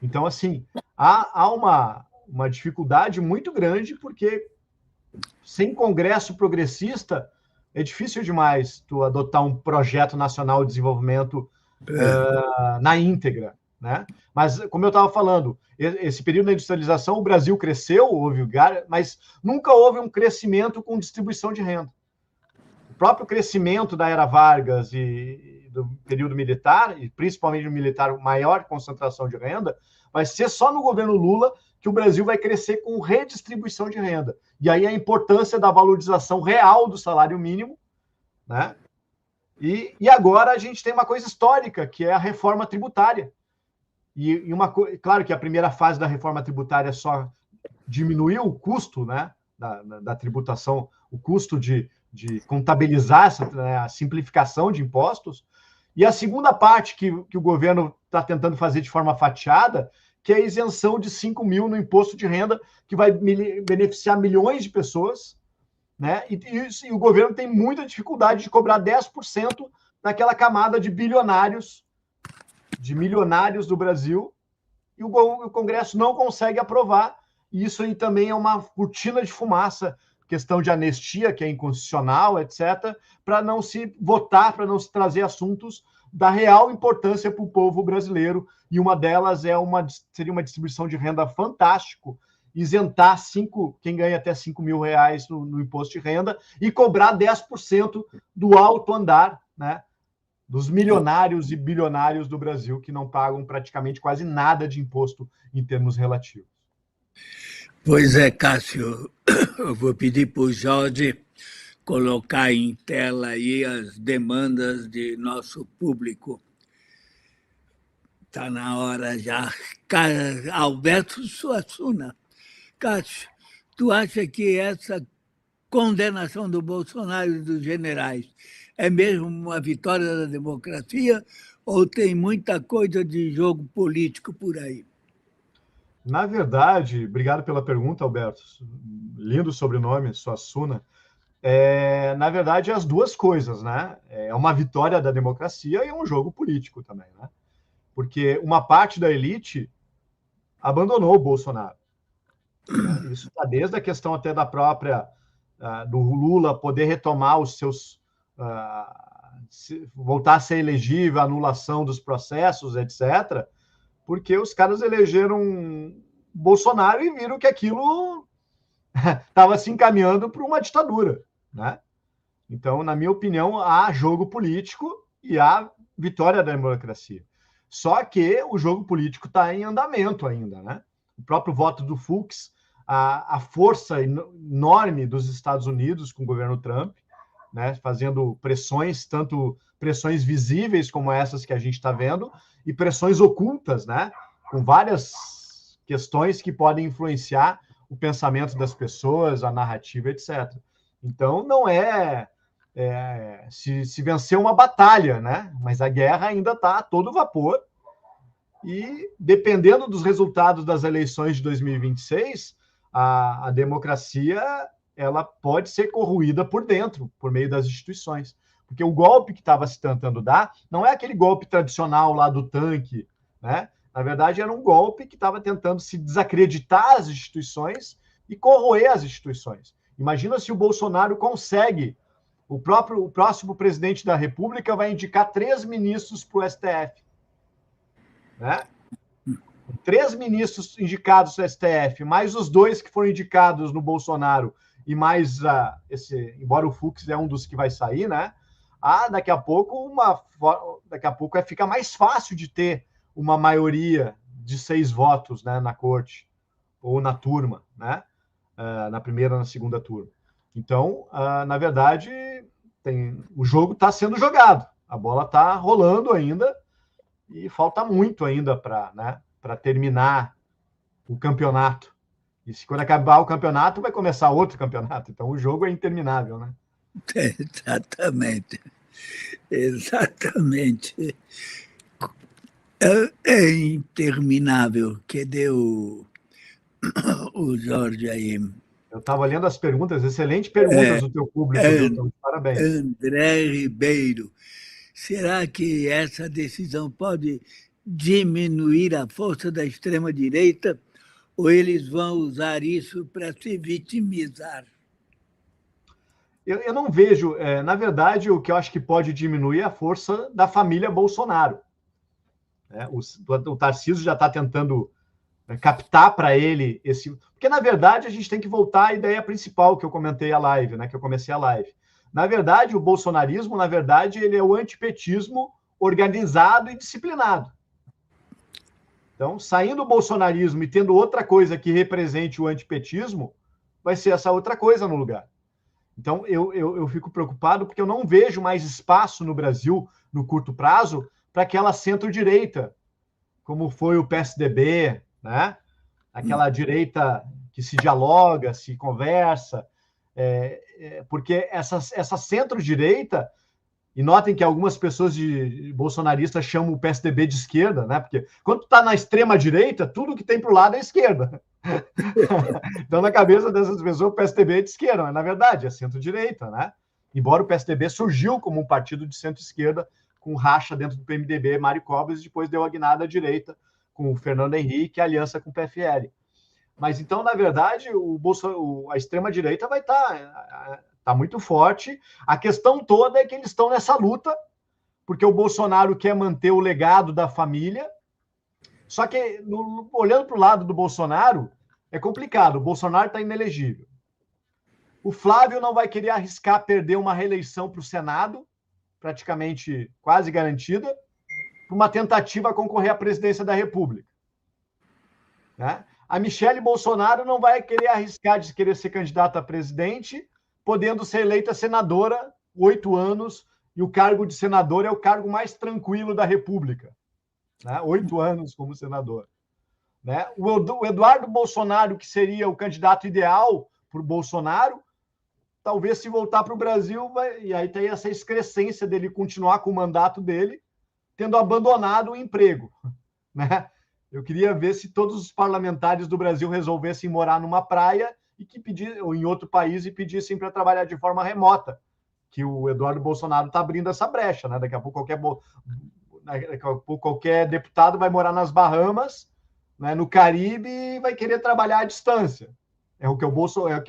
Então, assim, há uma dificuldade muito grande, porque sem Congresso progressista é difícil demais tu adotar um projeto nacional de desenvolvimento na íntegra, né? Mas, como eu estava falando, esse período da industrialização, o Brasil cresceu, mas nunca houve um crescimento com distribuição de renda. O próprio crescimento da era Vargas e do período militar, e principalmente no militar, maior concentração de renda, vai ser só no governo Lula que o Brasil vai crescer com redistribuição de renda. E aí a importância da valorização real do salário mínimo, né? E agora a gente tem uma coisa histórica, que é a reforma tributária. Claro que a primeira fase da reforma tributária só diminuiu o custo, né, da tributação, o custo de contabilizar a simplificação de impostos. E a segunda parte que o governo está tentando fazer de forma fatiada, que é a isenção de 5 mil no imposto de renda, que vai beneficiar milhões de pessoas, né? E o governo tem muita dificuldade de cobrar 10% daquela camada de bilionários, de milionários do Brasil, e o Congresso não consegue aprovar, e isso aí também é uma cortina de fumaça, questão de anistia, que é inconstitucional, etc., para não se votar, para não se trazer assuntos da real importância para o povo brasileiro, e uma delas seria uma distribuição de renda fantástico, isentar quem ganha até 5 mil reais no imposto de renda e cobrar 10% do alto andar, né, dos milionários e bilionários do Brasil, que não pagam praticamente quase nada de imposto em termos relativos. Pois é, Cássio, eu vou pedir para o Jorge colocar em tela aí as demandas de nosso público. Está na hora já. Alberto Suassuna. Cássio, tu acha que essa condenação do Bolsonaro e dos generais é mesmo uma vitória da democracia ou tem muita coisa de jogo político por aí? Na verdade, obrigado pela pergunta, Alberto. Lindo sobrenome, Suassuna. Na verdade, as duas coisas, né? É uma vitória da democracia e é um jogo político também, né? Porque uma parte da elite abandonou o Bolsonaro. Né? Isso está desde a questão até da própria do Lula poder retomar os seus voltar a ser elegível, anulação dos processos, etc., porque os caras elegeram Bolsonaro e viram que aquilo estava se encaminhando para uma ditadura, né? Então, na minha opinião, há jogo político e há vitória da democracia. Só que o jogo político está em andamento ainda, né? O próprio voto do Fux, a força enorme dos Estados Unidos com o governo Trump, né, fazendo pressões, tanto pressões visíveis como essas que a gente está vendo, e pressões ocultas, né, com várias questões que podem influenciar o pensamento das pessoas, a narrativa, etc. Então, não se vencer uma batalha, né, mas a guerra ainda está a todo vapor, e dependendo dos resultados das eleições de 2026, a democracia ela pode ser corroída por dentro, por meio das instituições. Porque o golpe que estava se tentando dar não é aquele golpe tradicional lá do tanque, né? Na verdade, era um golpe que estava tentando se desacreditar as instituições e corroer as instituições. Imagina se o Bolsonaro consegue, o próximo presidente da República vai indicar 3 ministros para o STF. Né? 3 ministros indicados no STF, mais os 2 que foram indicados no Bolsonaro, e mais embora o Fux é um dos que vai sair, né? Daqui a pouco fica mais fácil de ter uma maioria de 6 votos, né, na corte ou na turma, né? Na primeira, na segunda turma. Então, na verdade, o jogo está sendo jogado, a bola está rolando ainda e falta muito ainda para terminar o campeonato. E quando acabar o campeonato, vai começar outro campeonato. Então, o jogo é interminável, né? Exatamente. Exatamente. É interminável. Cadê o Jorge aí? Eu estava lendo as perguntas, excelentes perguntas do teu público, viu? Então, parabéns. André Ribeiro. Será que essa decisão pode diminuir a força da extrema-direita ou eles vão usar isso para se vitimizar? Eu não vejo, na verdade, o que eu acho que pode diminuir é a força da família Bolsonaro. O Tarcísio já está tentando captar para ele esse... Porque, na verdade, a gente tem que voltar à ideia principal que eu comentei a live, né, que eu comecei a live. Na verdade, o bolsonarismo, na verdade, ele é o antipetismo organizado e disciplinado. Então, saindo o bolsonarismo e tendo outra coisa que represente o antipetismo, vai ser essa outra coisa no lugar. Então, eu fico preocupado porque eu não vejo mais espaço no Brasil, no curto prazo, para aquela centro-direita, como foi o PSDB, né? Aquela direita que se dialoga, se conversa, porque essa centro-direita E notem que algumas pessoas bolsonaristas chamam o PSDB de esquerda, né? Porque quando tu está na extrema direita, tudo que tem para o lado é esquerda. Então, na cabeça dessas pessoas, o PSDB é de esquerda, mas na verdade é centro-direita, né? Embora o PSDB surgiu como um partido de centro-esquerda, com racha dentro do PMDB, Mário Covas, e depois deu a guinada à direita com o Fernando Henrique e a aliança com o PFL. Mas então, na verdade, a extrema-direita vai estar muito forte. A questão toda é que eles estão nessa luta, porque o Bolsonaro quer manter o legado da família. Só que, olhando para o lado do Bolsonaro, é complicado. O Bolsonaro está inelegível. O Flávio não vai querer arriscar perder uma reeleição para o Senado, praticamente quase garantida, por uma tentativa a concorrer à presidência da República. Né? A Michele Bolsonaro não vai querer arriscar de querer ser candidata a presidente, podendo ser eleita senadora 8 anos, e o cargo de senador é o cargo mais tranquilo da República. Né? 8 anos como senador. Né? O Eduardo Bolsonaro, que seria o candidato ideal para o Bolsonaro, talvez se voltar para o Brasil, e aí tem essa excrescência dele continuar com o mandato dele, tendo abandonado o emprego. Né? Eu queria ver se todos os parlamentares do Brasil resolvessem morar numa praia ou em outro país e pedissem para trabalhar de forma remota, que o Eduardo Bolsonaro está abrindo essa brecha. Né? Daqui a pouco qualquer deputado vai morar nas Bahamas, né, no Caribe, e vai querer trabalhar à distância. É o que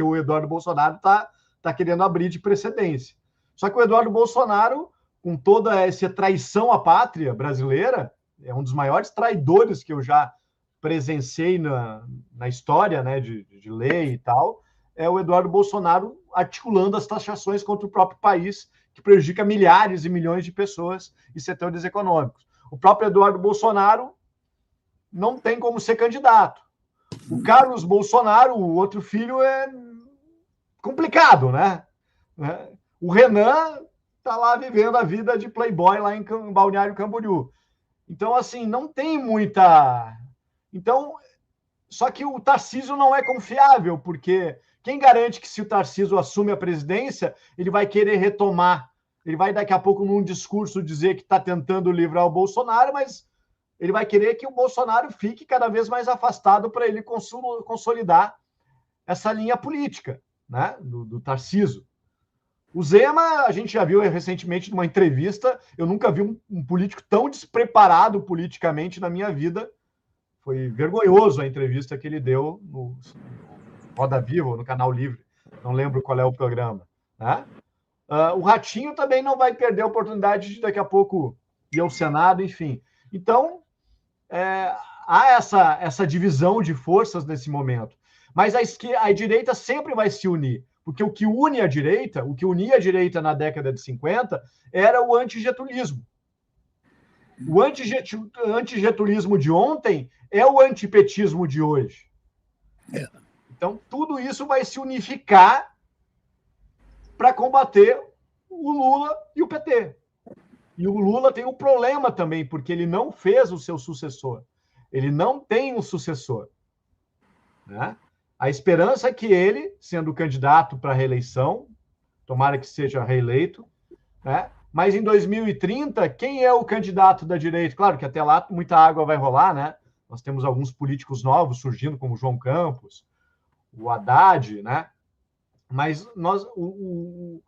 o Eduardo Bolsonaro está querendo abrir de precedência. Só que o Eduardo Bolsonaro, com toda essa traição à pátria brasileira, é um dos maiores traidores que eu já presenciei na história, né, de lei e tal, é o Eduardo Bolsonaro articulando as taxações contra o próprio país, que prejudica milhares e milhões de pessoas e setores econômicos. O próprio Eduardo Bolsonaro não tem como ser candidato. O Carlos Bolsonaro, o outro filho, é complicado, né? O Renan está lá vivendo a vida de playboy lá em Balneário Camboriú. Então, assim, não tem muita... Então, só que o Tarcísio não é confiável, porque quem garante que se o Tarcísio assume a presidência, ele vai querer retomar? Ele vai daqui a pouco num discurso dizer que está tentando livrar o Bolsonaro, mas ele vai querer que o Bolsonaro fique cada vez mais afastado para ele consolidar essa linha política, né, do Tarcísio. O Zema, a gente já viu recentemente numa entrevista, eu nunca vi um político tão despreparado politicamente na minha vida. Foi vergonhoso a entrevista que ele deu no Roda Viva, no Canal Livre, não lembro qual é o programa. Né? O Ratinho também não vai perder a oportunidade de daqui a pouco ir ao Senado, enfim. Então, há essa divisão de forças nesse momento. Mas a direita sempre vai se unir, porque o que unia a direita na década de 50 era o antigetulismo. O antigetulismo de ontem é o antipetismo de hoje. Então, tudo isso vai se unificar para combater o Lula e o PT. E o Lula tem um problema também, porque ele não fez o seu sucessor. Ele não tem um sucessor. Né? A esperança é que ele, sendo candidato para a reeleição, tomara que seja reeleito, né? Mas em 2030, quem é o candidato da direita? Claro que até lá muita água vai rolar, né? Nós temos alguns políticos novos surgindo, como o João Campos, o Haddad, né? Mas o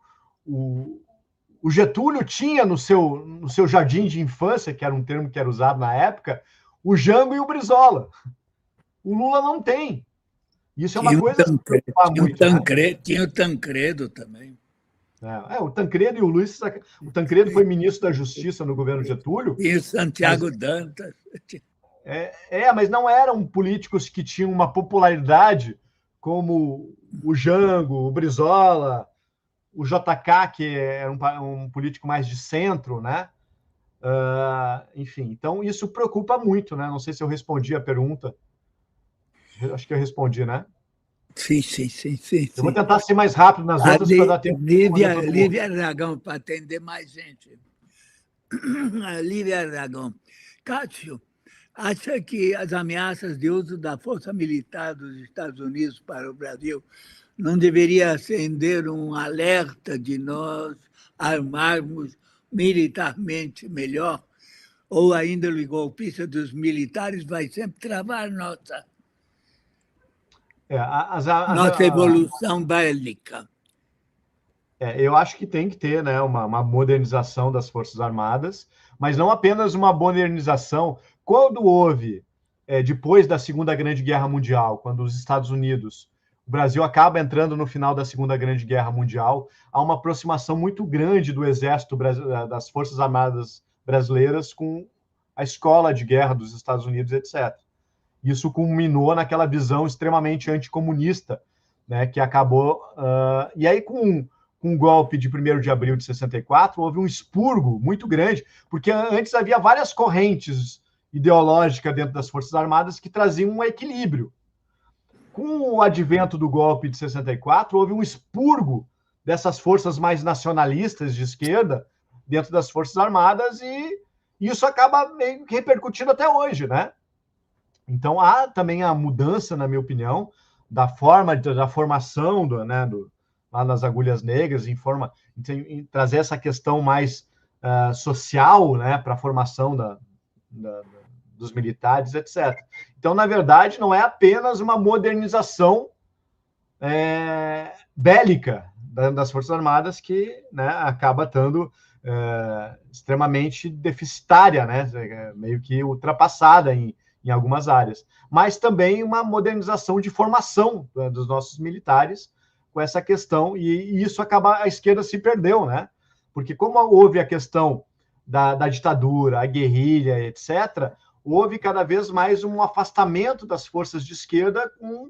Getúlio tinha no seu jardim de infância, que era um termo que era usado na época, o Jango e o Brizola. O Lula não tem. Isso é uma coisa que preocupa muito. Tinha o Tancredo também. O Tancredo e o Luiz... O Tancredo foi ministro da Justiça no governo Getúlio. E o Santiago Dantas. Mas não eram políticos que tinham uma popularidade como o Jango, o Brizola, o JK, que era um político mais de centro, né? Enfim, então isso preocupa muito, né? Não sei se eu respondi a pergunta. Acho que eu respondi, né? Sim. Eu vou tentar ser mais rápido nas outras para dar tempo. Lívia Aragão, para atender mais gente. Lívia Aragão. Cássio, acha que as ameaças de uso da força militar dos Estados Unidos para o Brasil não deveria acender um alerta de nós armarmos militarmente melhor, ou a índole golpista dos militares vai sempre travar nossa evolução bélica. Eu acho que tem que ter, né, uma modernização das Forças Armadas, mas não apenas uma modernização. Quando houve, depois da Segunda Grande Guerra Mundial, quando os Estados Unidos, o Brasil acaba entrando no final da Segunda Grande Guerra Mundial, há uma aproximação muito grande do Exército, das Forças Armadas brasileiras com a escola de guerra dos Estados Unidos, etc. Isso culminou naquela visão extremamente anticomunista, né, que acabou... e aí, com o golpe de 1º de abril de 64, houve um expurgo muito grande, porque antes havia várias correntes ideológicas dentro das Forças Armadas que traziam um equilíbrio. Com o advento do golpe de 64, houve um expurgo dessas forças mais nacionalistas de esquerda dentro das Forças Armadas e isso acaba meio que repercutindo até hoje, né? Então, há também a mudança, na minha opinião, da formação lá nas Agulhas Negras, em trazer essa questão mais social, né, para a formação dos militares, etc. Então, na verdade, não é apenas uma modernização bélica das Forças Armadas que, né, acaba estando extremamente deficitária, né, meio que ultrapassada em algumas áreas, mas também uma modernização de formação dos nossos militares com essa questão, e isso a esquerda se perdeu, né? Porque como houve a questão da ditadura, a guerrilha, etc., houve cada vez mais um afastamento das forças de esquerda com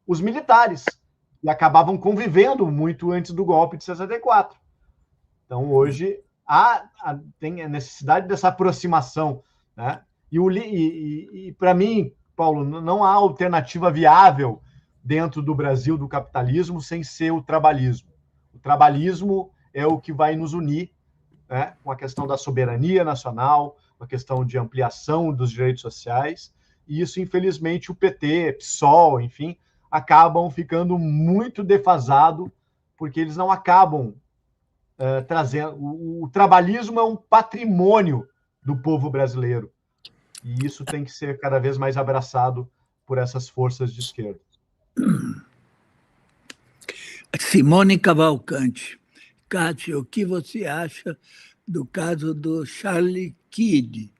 os militares, e acabavam convivendo muito antes do golpe de 64. Então, hoje, tem a necessidade dessa aproximação, né? E para mim, Paulo, não há alternativa viável dentro do Brasil do capitalismo sem ser o trabalhismo. O trabalhismo é o que vai nos unir, né, com a questão da soberania nacional, com a questão de ampliação dos direitos sociais, e isso, infelizmente, o PT, PSOL, enfim, acabam ficando muito defasado, porque eles não acabam trazendo... O trabalhismo é um patrimônio do povo brasileiro, e isso tem que ser cada vez mais abraçado por essas forças de esquerda. Simone Cavalcante. Kátia, o que você acha do caso do Charlie Kirk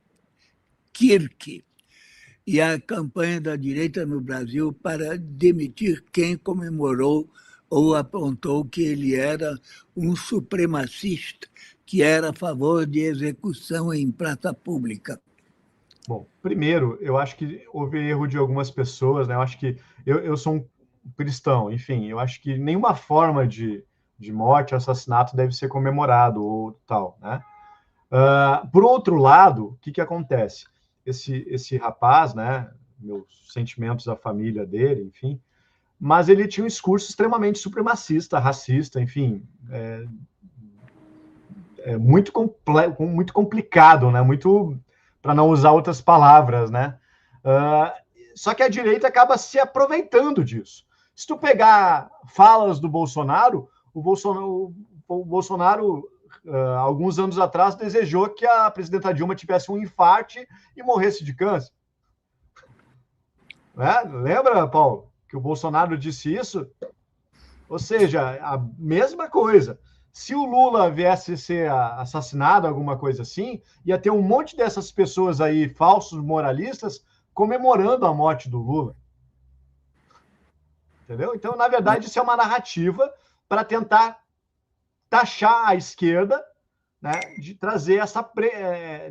e a campanha da direita no Brasil para demitir quem comemorou ou apontou que ele era um supremacista, que era a favor de execução em praça pública? Bom, primeiro, eu acho que houve erro de algumas pessoas, né? Eu acho que eu sou um cristão, enfim, eu acho que nenhuma forma de morte, assassinato deve ser comemorado ou tal, né? Por outro lado, o que acontece? Esse rapaz, né? Meus sentimentos à família dele, enfim, mas ele tinha um discurso extremamente supremacista, racista, enfim, muito complicado, né? Muito, para não usar outras palavras, né? Só que a direita acaba se aproveitando disso. Se tu pegar falas do Bolsonaro, o Bolsonaro alguns anos atrás, desejou que a presidenta Dilma tivesse um infarte e morresse de câncer. Lembra, Paulo, que o Bolsonaro disse isso? Ou seja, a mesma coisa. Se o Lula viesse ser assassinado, alguma coisa assim, ia ter um monte dessas pessoas aí, falsos moralistas, comemorando a morte do Lula. Entendeu? Então, na verdade, isso é uma narrativa para tentar taxar a esquerda, né, de trazer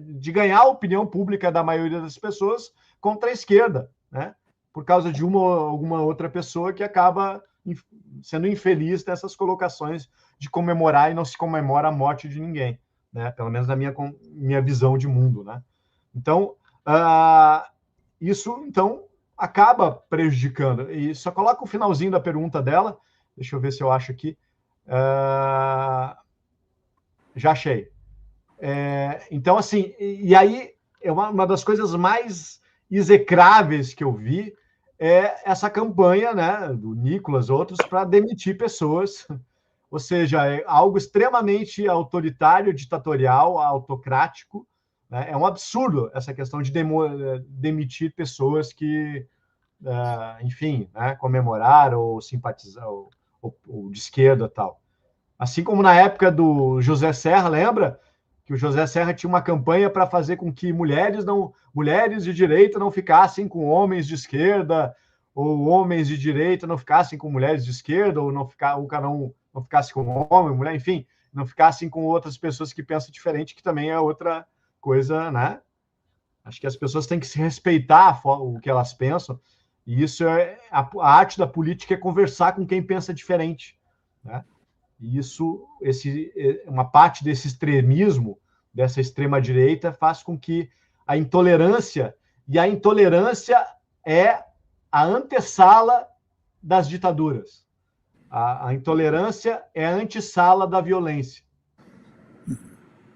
de ganhar a opinião pública da maioria das pessoas contra a esquerda, né, por causa de uma ou alguma outra pessoa que acaba sendo infeliz nessas colocações de comemorar e não se comemora a morte de ninguém, né, pelo menos na minha visão de mundo, né. Então, isso, então, acaba prejudicando. E só coloca o finalzinho da pergunta dela, deixa eu ver se eu acho aqui. Já achei. Então, assim, e aí, uma das coisas mais execráveis que eu vi é essa campanha, né, do Nicolas, outros, para demitir pessoas, ou seja, é algo extremamente autoritário, ditatorial, autocrático, né? É um absurdo essa questão de demitir pessoas que, enfim, né, comemorar ou simpatizar, ou de esquerda e tal. Assim como na época do José Serra, lembra? Que o José Serra tinha uma campanha para fazer com que mulheres de direita não ficassem com homens de esquerda, ou homens de direita não ficassem com mulheres de esquerda, ou não ficasse com homem, mulher, enfim, não ficassem com outras pessoas que pensam diferente, que também é outra coisa, né? Acho que as pessoas têm que se respeitar o que elas pensam, e isso é a arte da política, é conversar com quem pensa diferente, né? E isso, uma parte desse extremismo, dessa extrema-direita, faz com que a intolerância é a antessala das ditaduras. A intolerância é a antessala da violência.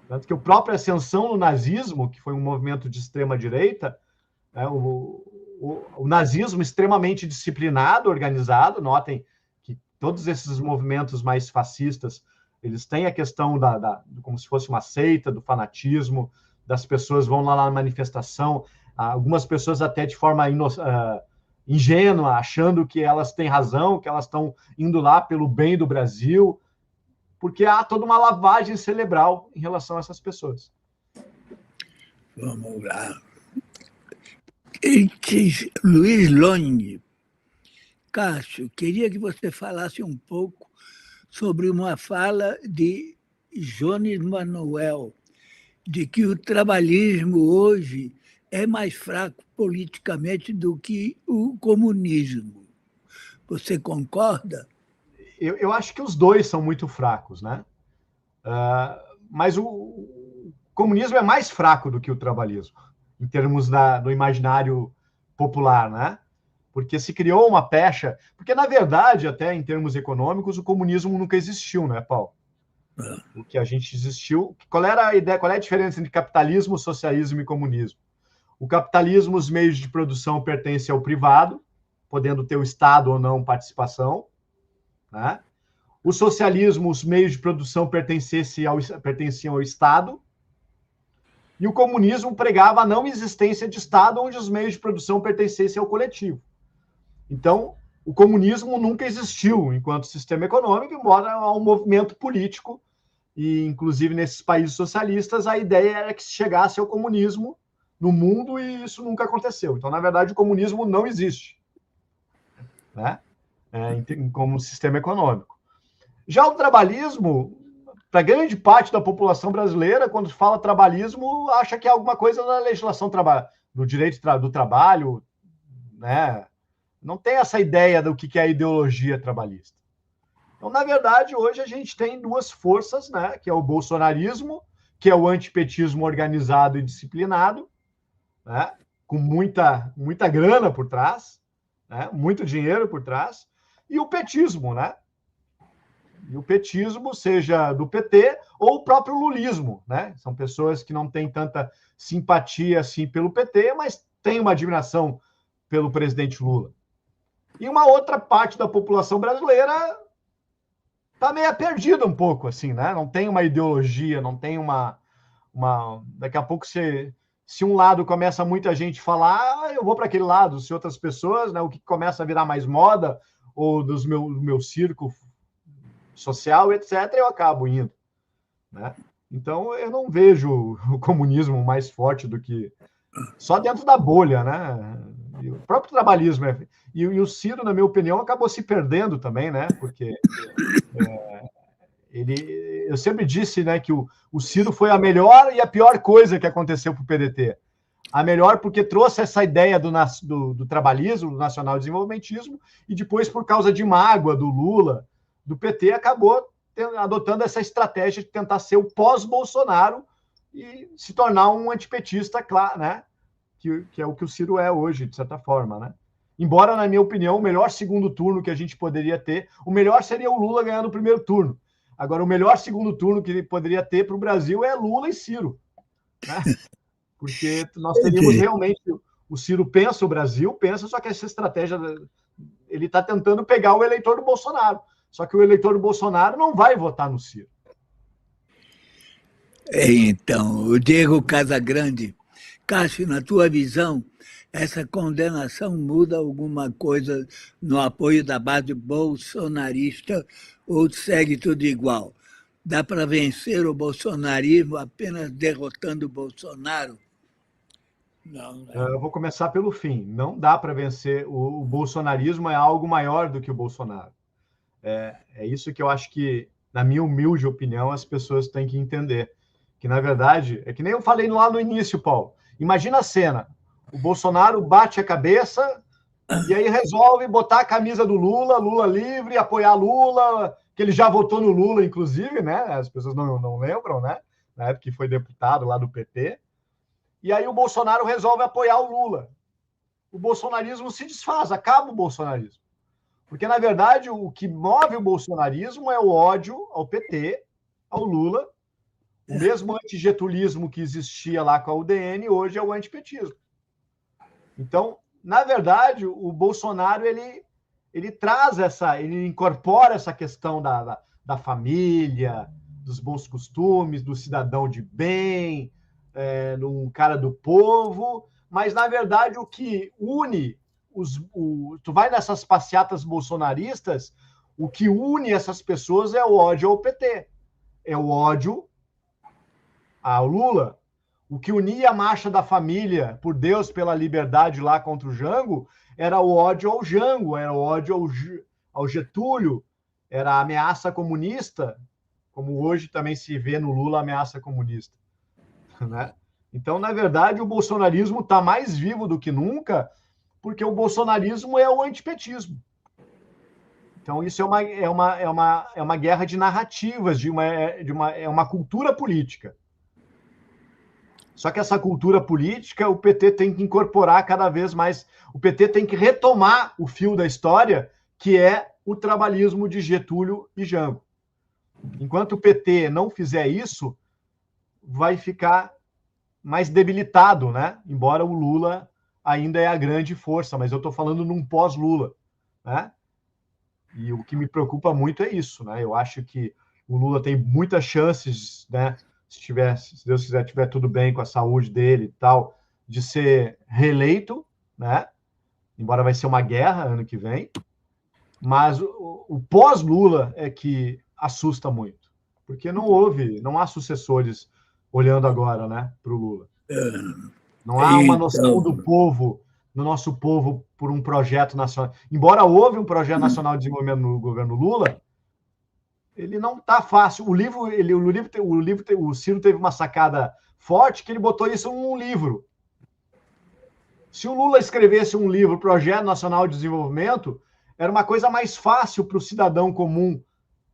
Tanto que a própria ascensão no nazismo, que foi um movimento de extrema-direita, né, o nazismo extremamente disciplinado, organizado, notem que todos esses movimentos mais fascistas, eles têm a questão como se fosse uma seita, do fanatismo, das pessoas vão lá na manifestação, algumas pessoas até de forma ingênua, achando que elas têm razão, que elas estão indo lá pelo bem do Brasil, porque há toda uma lavagem cerebral em relação a essas pessoas. Vamos lá. Luiz Longe. Cássio, queria que você falasse um pouco sobre uma fala de Jones Manuel, de que o trabalhismo hoje é mais fraco politicamente do que o comunismo. Você concorda? Eu acho que os dois são muito fracos, né? Mas o comunismo é mais fraco do que o trabalhismo, em termos do imaginário popular, né? Porque se criou uma pecha... Porque, na verdade, até em termos econômicos, o comunismo nunca existiu, né, Paulo? O que a gente existiu... Qual era a ideia? Qual é a diferença entre capitalismo, socialismo e comunismo? O capitalismo, os meios de produção pertencem ao privado, podendo ter o Estado ou não participação, né? O socialismo, os meios de produção pertenciam ao Estado, e o comunismo pregava a não existência de Estado, onde os meios de produção pertencessem ao coletivo. Então, o comunismo nunca existiu enquanto sistema econômico, embora há um movimento político, e inclusive nesses países socialistas, a ideia era que se chegasse ao comunismo no mundo, e isso nunca aconteceu. Então, na verdade, o comunismo não existe, né? Como sistema econômico. Já o trabalhismo, para grande parte da população brasileira, quando fala trabalhismo, acha que é alguma coisa da legislação do direito do trabalho, né? Não tem essa ideia do que é a ideologia trabalhista. Então, na verdade, hoje a gente tem duas forças, né? Que é o bolsonarismo, que é o antipetismo organizado e disciplinado, né? Com muita grana por trás, né? Muito dinheiro por trás, e o petismo, né? E o petismo, seja do PT ou o próprio lulismo, né? São pessoas que não têm tanta simpatia assim pelo PT, mas têm uma admiração pelo presidente Lula. E uma outra parte da população brasileira está meio perdida um pouco, assim, né? Não tem uma ideologia, não tem uma... Daqui a pouco, se um lado começa muita gente falar, eu vou para aquele lado, se outras pessoas, né? O que começa a virar mais moda, ou do meu círculo social, etc., eu acabo indo, né? Então, eu não vejo o comunismo mais forte do que... Só dentro da bolha, né? E o próprio trabalhismo. E o Ciro, na minha opinião, acabou se perdendo também, né? Porque eu sempre disse, né, que o Ciro foi a melhor e a pior coisa que aconteceu para o PDT. A melhor porque trouxe essa ideia do trabalhismo, do nacional-desenvolvimentismo, e depois, por causa de mágoa do Lula, do PT, acabou adotando essa estratégia de tentar ser o pós-Bolsonaro e se tornar um antipetista, claro, né? Que é o que o Ciro é hoje, de certa forma, né? Embora, na minha opinião, o melhor segundo turno que a gente poderia ter, o melhor seria o Lula ganhando o primeiro turno. Agora, o melhor segundo turno que ele poderia ter para o Brasil é Lula e Ciro, né? Porque nós teríamos realmente... O Ciro pensa o Brasil, só que essa estratégia... Ele está tentando pegar o eleitor do Bolsonaro. Só que o eleitor do Bolsonaro não vai votar no Ciro. Então, o Diego Casagrande, Cássio, na tua visão, essa condenação muda alguma coisa no apoio da base bolsonarista ou segue tudo igual? Dá para vencer o bolsonarismo apenas derrotando o Bolsonaro? Não, né? Eu vou começar pelo fim. Não dá para vencer. O bolsonarismo é algo maior do que o Bolsonaro. É isso que eu acho que, na minha humilde opinião, as pessoas têm que entender. Que, na verdade, é que nem eu falei lá no início, Paulo. Imagina a cena. O Bolsonaro bate a cabeça e aí resolve botar a camisa do Lula, Lula livre, apoiar Lula, que ele já votou no Lula, inclusive, né? As pessoas não lembram, né? Na época que foi deputado lá do PT. E aí o Bolsonaro resolve apoiar o Lula. O bolsonarismo se desfaz, acaba o bolsonarismo. Porque, na verdade, o que move o bolsonarismo é o ódio ao PT, ao Lula. O mesmo antigetulismo que existia lá com a UDN, hoje é o antipetismo. Então, na verdade, o Bolsonaro, ele traz ele incorpora essa questão da família, dos bons costumes, do cidadão de bem, um cara do povo, mas, na verdade, o que une tu vai nessas passeatas bolsonaristas, o que une essas pessoas é o ódio ao PT, é o ódio ao Lula. O que unia a marcha da família, por Deus, pela liberdade lá contra o Jango, era o ódio ao Jango, era o ódio ao Getúlio, era a ameaça comunista, como hoje também se vê no Lula a ameaça comunista. Né? Então, na verdade, o bolsonarismo está mais vivo do que nunca, porque o bolsonarismo é o antipetismo. Então, isso é uma guerra de narrativas, é uma cultura política. Só que essa cultura política, o PT tem que incorporar cada vez mais. O PT tem que retomar o fio da história, que é o trabalhismo de Getúlio e Jango. Enquanto o PT não fizer isso, vai ficar mais debilitado, né? Embora o Lula ainda é a grande força, mas eu estou falando num pós-Lula, né? E o que me preocupa muito é isso, né? Eu acho que o Lula tem muitas chances, né? Se Deus quiser, tiver tudo bem com a saúde dele e tal, de ser reeleito, né? Embora vai ser uma guerra ano que vem, mas o pós-Lula é que assusta muito, porque não há sucessores olhando agora, né, para o Lula. Não há uma noção do povo, do nosso povo, por um projeto nacional. Embora houve um projeto nacional de desenvolvimento no governo Lula, ele não está fácil. O Ciro teve uma sacada forte que ele botou isso num livro. Se o Lula escrevesse um livro, Projeto Nacional de Desenvolvimento, era uma coisa mais fácil para o cidadão comum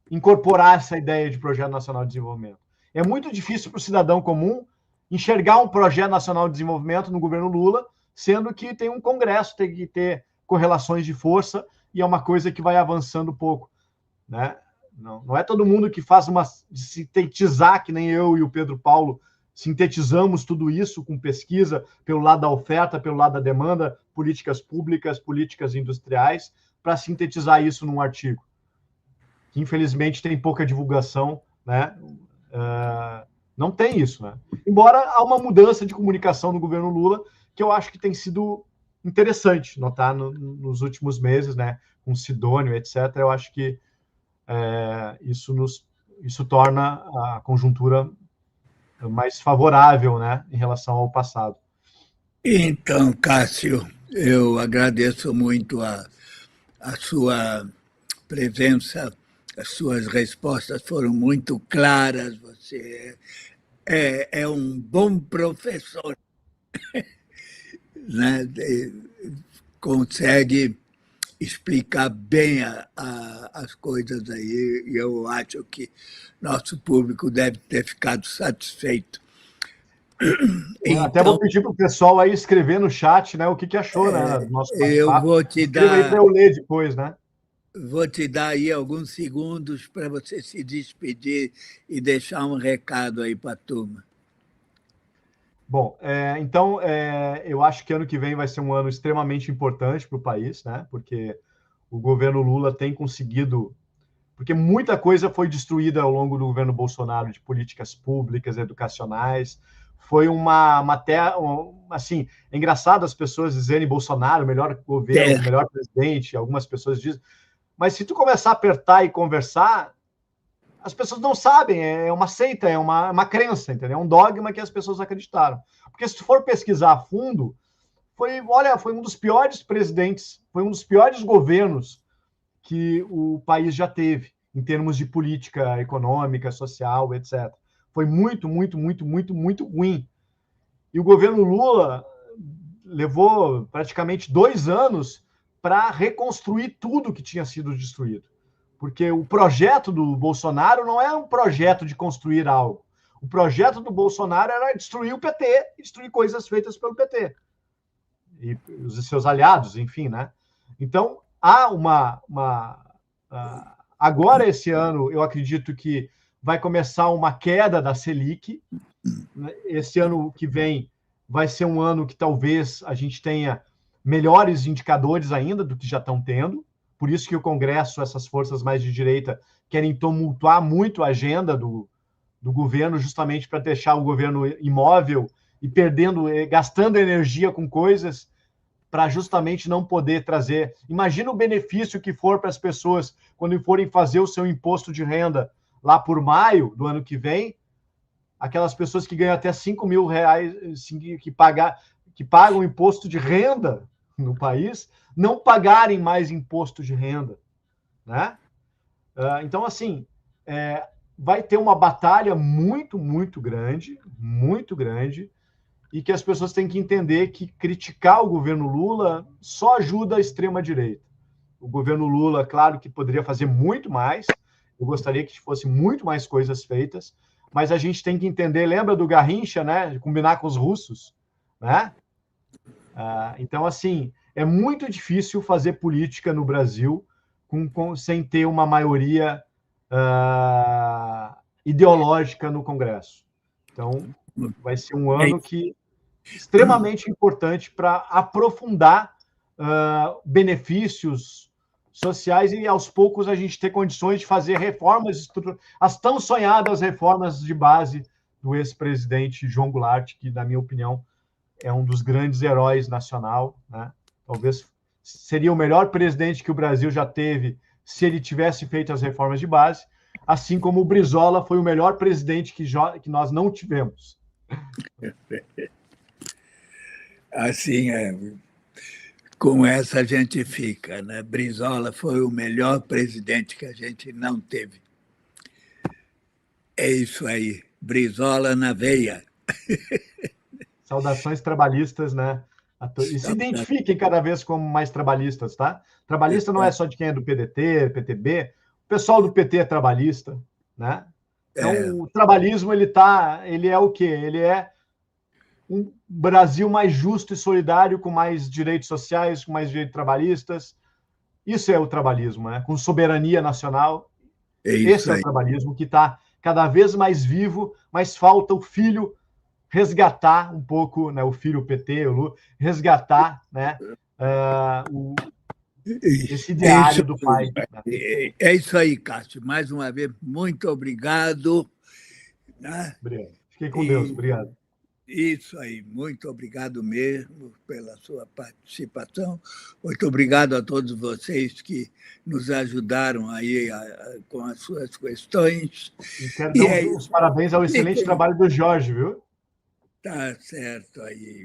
incorporar essa ideia de Projeto Nacional de Desenvolvimento. É muito difícil para o cidadão comum enxergar um Projeto Nacional de Desenvolvimento no governo Lula, sendo que tem um Congresso, tem que ter correlações de força, e é uma coisa que vai avançando pouco, né? Não é todo mundo que faz sintetizar, que nem eu e o Pedro Paulo sintetizamos tudo isso com pesquisa pelo lado da oferta, pelo lado da demanda, políticas públicas, políticas industriais, para sintetizar isso num artigo. Que, infelizmente, tem pouca divulgação, né? Não tem isso, né? Embora há uma mudança de comunicação no governo Lula, que eu acho que tem sido interessante notar nos últimos meses, né? Com Sidônio, etc. Eu acho que isso torna a conjuntura mais favorável, né, em relação ao passado. Então, Cássio, eu agradeço muito a sua presença, as suas respostas foram muito claras, você é um bom professor, né? Consegue explicar bem as coisas aí, e eu acho que nosso público deve ter ficado satisfeito. Até vou pedir para o pessoal aí escrever no chat, né, o que achou, né, do nosso bate-papo. Eu vou te Escreva aí para eu ler depois, né? Vou te dar aí alguns segundos para você se despedir e deixar um recado aí para a turma. Bom, então, eu acho que ano que vem vai ser um ano extremamente importante para o país, né? Porque o governo Lula tem conseguido... porque muita coisa foi destruída ao longo do governo Bolsonaro, de políticas públicas, educacionais. Foi uma terra, assim, é engraçado as pessoas dizerem Bolsonaro, melhor governo, melhor presidente, algumas pessoas dizem, mas se tu começar a apertar e conversar, as pessoas não sabem, é uma seita, é uma crença, entendeu? É um dogma que as pessoas acreditaram. Porque se tu for pesquisar a fundo, foi um dos piores presidentes, foi um dos piores governos que o país já teve, em termos de política econômica, social, etc. Foi muito, muito, muito, muito, muito ruim. E o governo Lula levou praticamente 2 anos para reconstruir tudo que tinha sido destruído. Porque o projeto do Bolsonaro não é um projeto de construir algo. O projeto do Bolsonaro era destruir o PT, destruir coisas feitas pelo PT. E os seus aliados, enfim, né? Então, há agora, esse ano, eu acredito que vai começar uma queda da Selic. Esse ano que vem vai ser um ano que talvez a gente tenha melhores indicadores ainda do que já estão tendo. Por isso que o Congresso, essas forças mais de direita, querem tumultuar muito a agenda do governo, justamente para deixar o governo imóvel e gastando energia com coisas para justamente não poder trazer. Imagina o benefício que for para as pessoas quando forem fazer o seu imposto de renda lá por maio do ano que vem, aquelas pessoas que ganham até R$ 5.000, que pagam imposto de renda no país, não pagarem mais imposto de renda, né? Então, assim, vai ter uma batalha muito, muito grande, e que as pessoas têm que entender que criticar o governo Lula só ajuda a extrema-direita. O governo Lula, claro que poderia fazer muito mais, eu gostaria que fosse muito mais coisas feitas, mas a gente tem que entender, lembra do Garrincha, né? De combinar com os russos, né? Então, assim, é muito difícil fazer política no Brasil sem ter uma maioria ideológica no Congresso. Então, vai ser um ano extremamente importante para aprofundar benefícios sociais e, aos poucos, a gente ter condições de fazer reformas estruturais, as tão sonhadas reformas de base do ex-presidente João Goulart, que, na minha opinião, é um dos grandes heróis nacional, né? Talvez seria o melhor presidente que o Brasil já teve se ele tivesse feito as reformas de base, assim como o Brizola foi o melhor presidente que nós não tivemos. Assim, com essa a gente fica, né? Brizola foi o melhor presidente que a gente não teve. É isso aí, Brizola na veia. Saudações trabalhistas, né? E se identifiquem cada vez como mais trabalhistas, tá? Trabalhista não é só de quem é do PDT, PTB. O pessoal do PT é trabalhista, né? Então, o trabalhismo, ele é o quê? Ele é um Brasil mais justo e solidário, com mais direitos sociais, com mais direitos trabalhistas. Isso é o trabalhismo, né? Com soberania nacional. Esse é o trabalhismo que está cada vez mais vivo, mas falta o filho resgatar um pouco, né, o filho PT, o Lula, resgatar, né, esse ideário do pai. É isso aí, Cássio. Mais uma vez, muito obrigado. Né? Obrigado. Fiquei com Deus. Obrigado. Isso aí, muito obrigado mesmo pela sua participação. Muito obrigado a todos vocês que nos ajudaram aí com as suas questões. E quero dar os parabéns ao excelente trabalho do Jorge, viu? Tá certo aí.